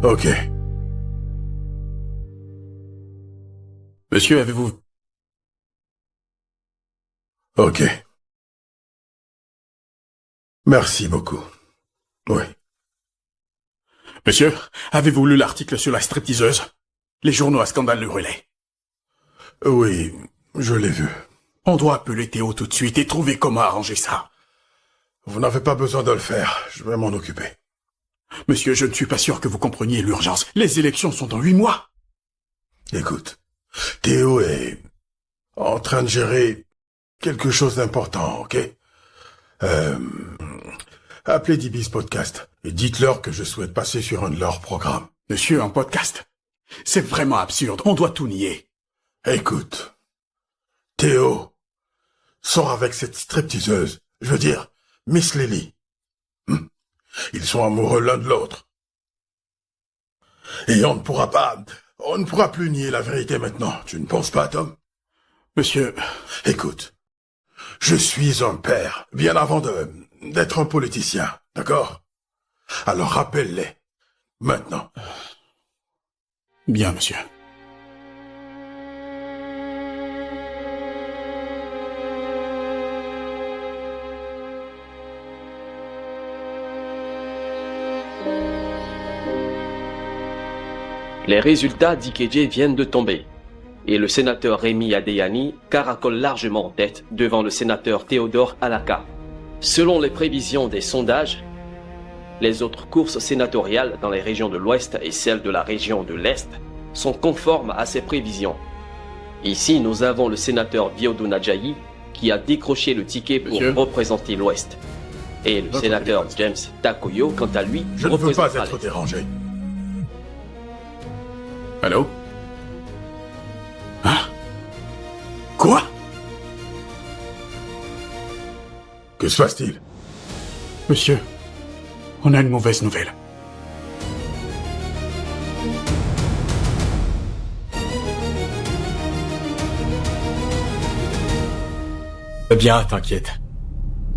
Ok. Monsieur, avez-vous... Ok. Merci beaucoup. Oui. Monsieur, avez-vous lu l'article sur la stripteaseuse? Les journaux à scandale le relaient. Oui, je l'ai vu. On doit appeler Théo tout de suite et trouver comment arranger ça. Vous n'avez pas besoin de le faire, je vais m'en occuper. Monsieur, je ne suis pas sûr que vous compreniez l'urgence. Les élections sont dans 8 mois. Écoute, Théo est en train de gérer quelque chose d'important, ok? Appelez DB's Podcast et dites-leur que je souhaite passer sur un de leurs programmes. Monsieur, un podcast? C'est vraiment absurde, on doit tout nier. Écoute, Théo sort avec cette stripteaseuse, je veux dire, Miss Lily. Ils sont amoureux l'un de l'autre. Et on ne pourra plus nier la vérité maintenant. Tu ne penses pas, Tom? Monsieur... Écoute, je suis un père, bien avant d'être un politicien, d'accord? Alors rappelle-les, maintenant. Bien, monsieur. Les résultats d'IKJ viennent de tomber, et le sénateur Rémi Adeyani caracole largement en tête devant le sénateur Théodore Alaka. Selon les prévisions des sondages, les autres courses sénatoriales dans les régions de l'Ouest et celles de la région de l'Est sont conformes à ces prévisions. Ici, nous avons le sénateur Biodou Nadjayi qui a décroché le ticket pour représenter l'Ouest. Et le sénateur James Takoyo, quant à lui, Je ne veux pas représentera être l'Est. dérangé. Allô? Hein? Quoi? Que se passe-t-il? Monsieur, on a une mauvaise nouvelle. Bien, t'inquiète.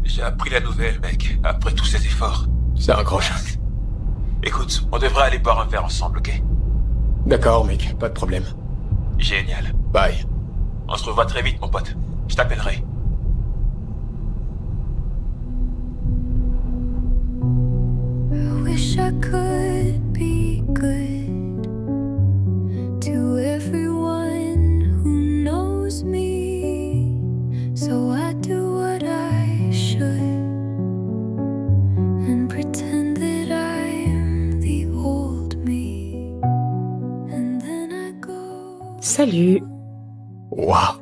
J'ai appris la nouvelle, mec, après tous ces efforts. C'est un gros choc. Écoute, on devrait aller boire un verre ensemble, ok? D'accord, mec, pas de problème. Génial. Bye. On se revoit très vite, mon pote. Je t'appellerai. I wish I could be good to everyone who knows me. So I do what I should and pretend that I'm the old me. And then I go. Salut. Waouh.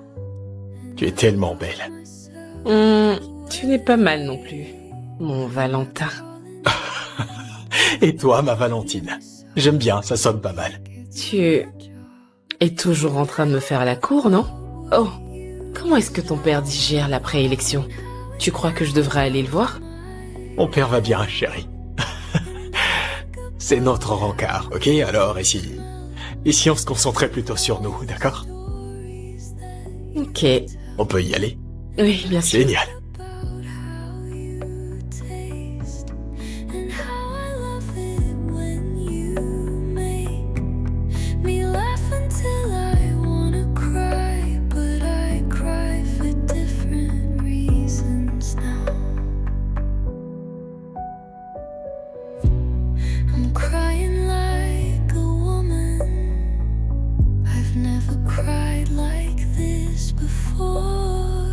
Tu es tellement belle. Tu n'es pas mal non plus, mon Valentin. Et toi, ma Valentine? J'aime bien, ça sonne pas mal. Tu es toujours en train de me faire la cour, non? Oh, comment est-ce que ton père digère la préélection? Tu crois que je devrais aller le voir? Mon père va bien, chérie. C'est notre rencard, ok? Alors, ici, on se concentrait plutôt sur nous, d'accord? Ok. On peut y aller? Oui, bien sûr. Génial. Me laugh until I wanna cry, but I cry for different reasons now. I'm crying like a woman. I've never cried like this before.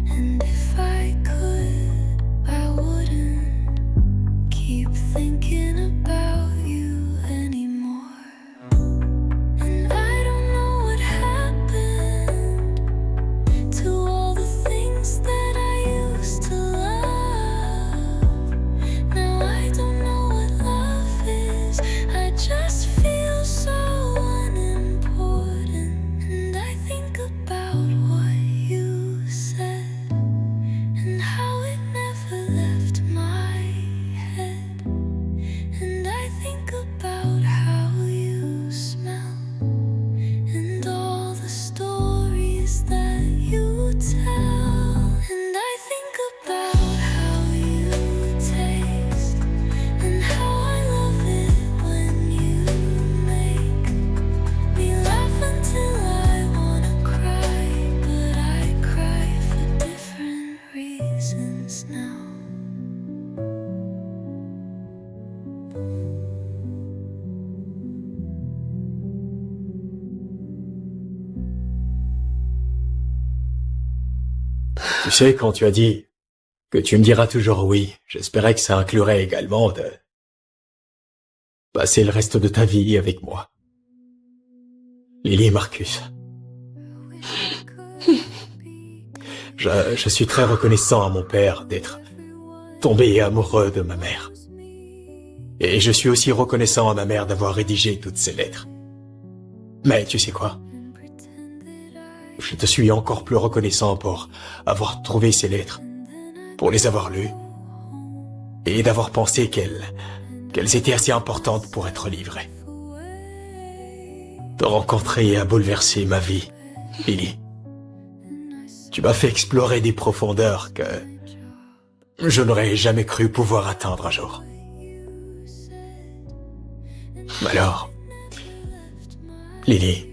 And if I could, I wouldn't keep thinking about you anymore. And I don't know what happened to all the things that I used to love. Now I don't know what love is. I just feel so unimportant. And I think about what you said and how it never left my head. And I think about how you smell and all the stories that you tell. And I think about how you taste and how I love it when you make me laugh until I wanna cry, but I cry for different reasons now. Tu sais, quand tu as dit que tu me diras toujours oui, j'espérais que ça inclurait également de passer le reste de ta vie avec moi. Lily Marcus. Je suis très reconnaissant à mon père d'être tombé amoureux de ma mère. Et je suis aussi reconnaissant à ma mère d'avoir rédigé toutes ces lettres. Mais tu sais quoi? Je te suis encore plus reconnaissant pour avoir trouvé ces lettres, pour les avoir lues, et d'avoir pensé qu'elles étaient assez importantes pour être livrées. Te rencontrer a bouleversé ma vie, Lily. Tu m'as fait explorer des profondeurs que je n'aurais jamais cru pouvoir atteindre un jour. Alors, Lily,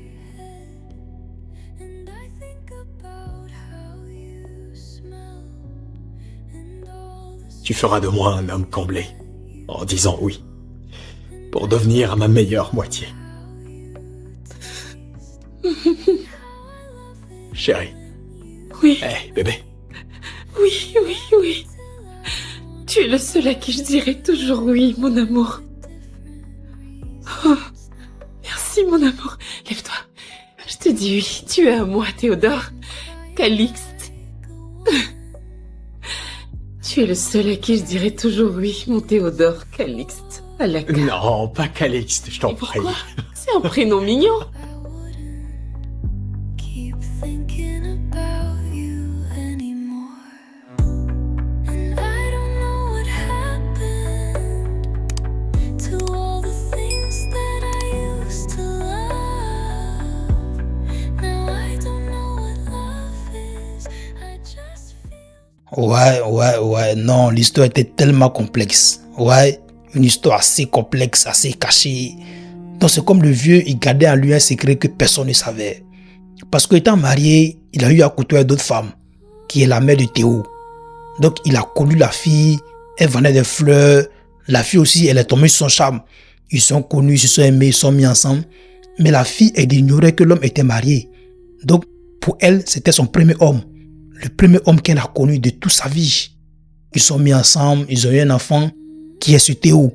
tu feras de moi un homme comblé en disant oui. pour devenir ma meilleure moitié. Chérie. Oui. Hey, bébé. Oui, oui, oui. Tu es le seul à qui je dirai toujours oui, mon amour. Oh, merci, mon amour. Lève-toi. Je te dis oui, tu es à moi, Théodore. Calixte. Tu es le seul à qui je dirai toujours oui, mon Théodore. Calixte. Alaka. Non, pas Calixte, je t'en prie. C'est un prénom mignon. Keep thinking about you anymore. And I don't know what happened to all the things that I used to love. Now I don't know what love is. I just Ouais, non, l'histoire était tellement complexe. Ouais, une histoire assez complexe, assez cachée. Donc c'est comme le vieux, il gardait en lui un secret que personne ne savait. Parce qu'étant marié, il a eu à côtoyer d'autres femmes, qui est la mère de Théo. Donc il a connu la fille, elle vendait des fleurs. La fille aussi, elle est tombée sur son charme. Ils sont connus, ils se sont aimés, ils sont mis ensemble. Mais la fille, elle ignorait que l'homme était marié. Donc pour elle, c'était son premier homme. Le premier homme qu'elle a connu de toute sa vie. Ils sont mis ensemble, ils ont eu un enfant qui est ce Théo.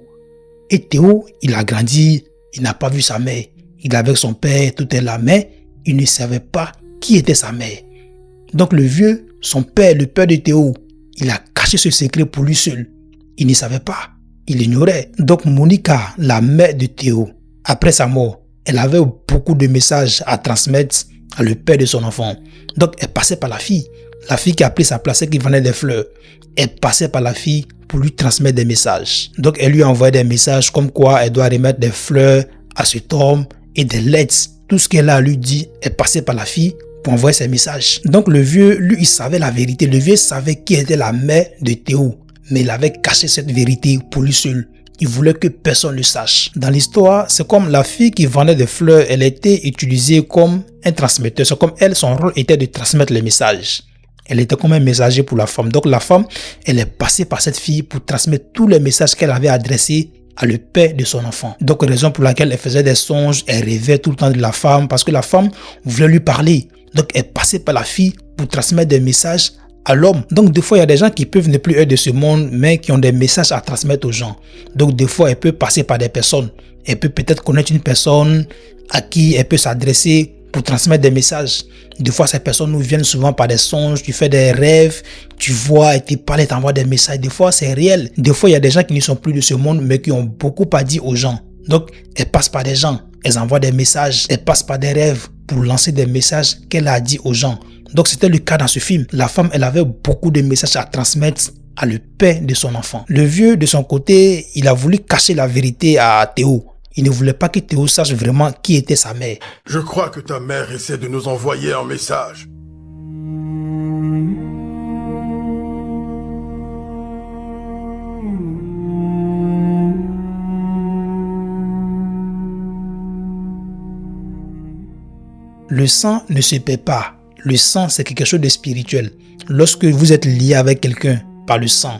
Et Théo, il a grandi, il n'a pas vu sa mère. Il est avec son père, tout est là, mais il ne savait pas qui était sa mère. Donc le vieux, son père, le père de Théo, il a caché ce secret pour lui seul. Il ne savait pas, il ignorait. Donc Monica, la mère de Théo, après sa mort, elle avait beaucoup de messages à transmettre à le père de son enfant. Donc elle passait par la fille. La fille qui a pris sa place et qui vendait des fleurs. Elle passait par la fille pour lui transmettre des messages. Donc elle lui a envoyé des messages comme quoi elle doit remettre des fleurs à cet homme et des lettres. Tout ce qu'elle a lui dit, elle passait par la fille pour envoyer ses messages. Donc le vieux, lui, il savait la vérité. Le vieux savait qui était la mère de Théo. Mais il avait caché cette vérité pour lui seul. Il voulait que personne ne le sache. Dans l'histoire, c'est comme la fille qui vendait des fleurs, elle était utilisée comme un transmetteur. C'est comme elle, son rôle était de transmettre les messages. Elle était comme un messager pour la femme. Donc la femme, elle est passée par cette fille pour transmettre tous les messages qu'elle avait adressés à le père de son enfant. Donc raison pour laquelle elle faisait des songes, elle rêvait tout le temps de la femme parce que la femme voulait lui parler. Donc elle passait par la fille pour transmettre des messages à l'homme. Donc des fois il y a des gens qui peuvent ne plus être de ce monde mais qui ont des messages à transmettre aux gens. Donc des fois elle peut passer par des personnes. Elle peut peut-être connaître une personne à qui elle peut s'adresser pour transmettre des messages. Des fois, ces personnes nous viennent souvent par des songes, tu fais des rêves, tu vois, et tu parles et t'envoies des messages. Des fois, c'est réel. Des fois, il y a des gens qui ne sont plus de ce monde, mais qui ont beaucoup à dire aux gens. Donc, elles passent par des gens, elles envoient des messages, elles passent par des rêves pour lancer des messages qu'elle a dit aux gens. Donc, c'était le cas dans ce film. La femme, elle avait beaucoup de messages à transmettre à le père de son enfant. Le vieux, de son côté, il a voulu cacher la vérité à Théo. Il ne voulait pas que Théo sache vraiment qui était sa mère. Je crois que ta mère essaie de nous envoyer un message. Le sang ne se paie pas. Le sang, c'est quelque chose de spirituel. Lorsque vous êtes lié avec quelqu'un par le sang,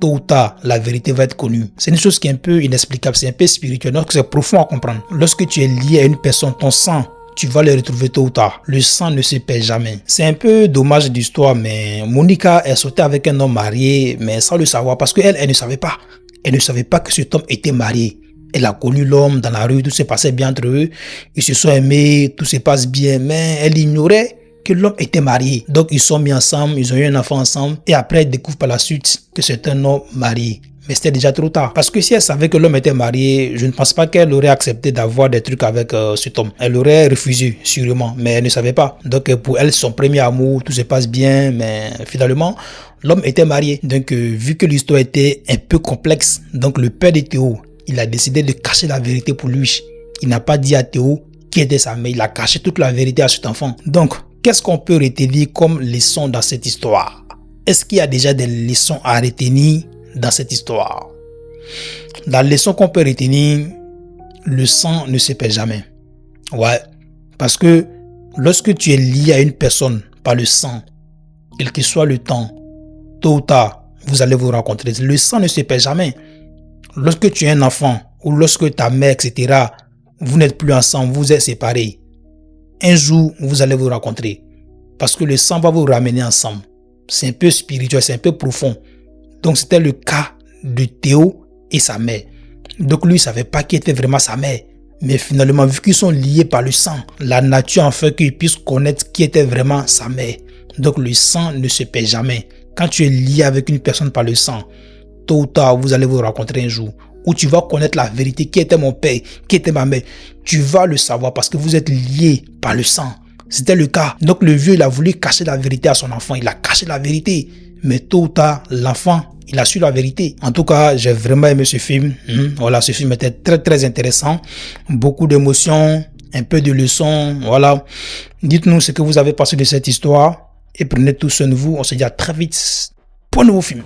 tôt ou tard, la vérité va être connue. C'est une chose qui est un peu inexplicable, c'est un peu spirituel, donc c'est profond à comprendre. Lorsque tu es lié à une personne, ton sang, tu vas le retrouver tôt ou tard. Le sang ne se perd jamais. C'est un peu dommage d'histoire, mais Monica est sautée avec un homme marié, mais sans le savoir, parce qu'elle, elle ne savait pas. Elle ne savait pas que cet homme était marié. Elle a connu l'homme dans la rue, tout se passait bien entre eux. Ils se sont aimés, tout se passe bien, mais elle ignorait que l'homme était marié. Donc ils sont mis ensemble, ils ont eu un enfant ensemble et après elle découvre par la suite que c'est un homme marié. Mais c'était déjà trop tard. Parce que si elle savait que l'homme était marié, je ne pense pas qu'elle aurait accepté d'avoir des trucs avec cet homme. Elle aurait refusé, sûrement, mais elle ne savait pas. Donc pour elle, son premier amour, tout se passe bien, mais finalement, l'homme était marié. Donc vu que l'histoire était un peu complexe, donc le père de Théo, il a décidé de cacher la vérité pour lui. Il n'a pas dit à Théo qui était sa mère, il a caché toute la vérité à cet enfant. Donc, qu'est-ce qu'on peut retenir comme leçon dans cette histoire? Est-ce qu'il y a déjà des leçons à retenir dans cette histoire? La leçon qu'on peut retenir, le sang ne se perd jamais. Ouais, parce que lorsque tu es lié à une personne par le sang, quel que soit le temps, tôt ou tard, vous allez vous rencontrer. Le sang ne se perd jamais. Lorsque tu es un enfant ou lorsque ta mère, etc., vous n'êtes plus ensemble, vous êtes séparés. Un jour, vous allez vous rencontrer. Parce que le sang va vous ramener ensemble. C'est un peu spirituel, c'est un peu profond. Donc c'était le cas de Théo et sa mère. Donc lui, il ne savait pas qui était vraiment sa mère. Mais finalement, vu qu'ils sont liés par le sang, la nature en fait qu'il puisse connaître qui était vraiment sa mère. Donc le sang ne se perd jamais. Quand tu es lié avec une personne par le sang, tôt ou tard, vous allez vous rencontrer un jour où tu vas connaître la vérité, qui était mon père, qui était ma mère. Tu vas le savoir parce que vous êtes liés par le sang. C'était le cas. Donc le vieux, il a voulu cacher la vérité à son enfant. Il a caché la vérité. Mais tôt ou tard, l'enfant, il a su la vérité. En tout cas, j'ai vraiment aimé ce film. Voilà, ce film était très très intéressant. Beaucoup d'émotions, un peu de leçons. Voilà. Dites-nous ce que vous avez pensé de cette histoire. Et prenez tout soin de vous. On se dit à très vite pour un nouveau film.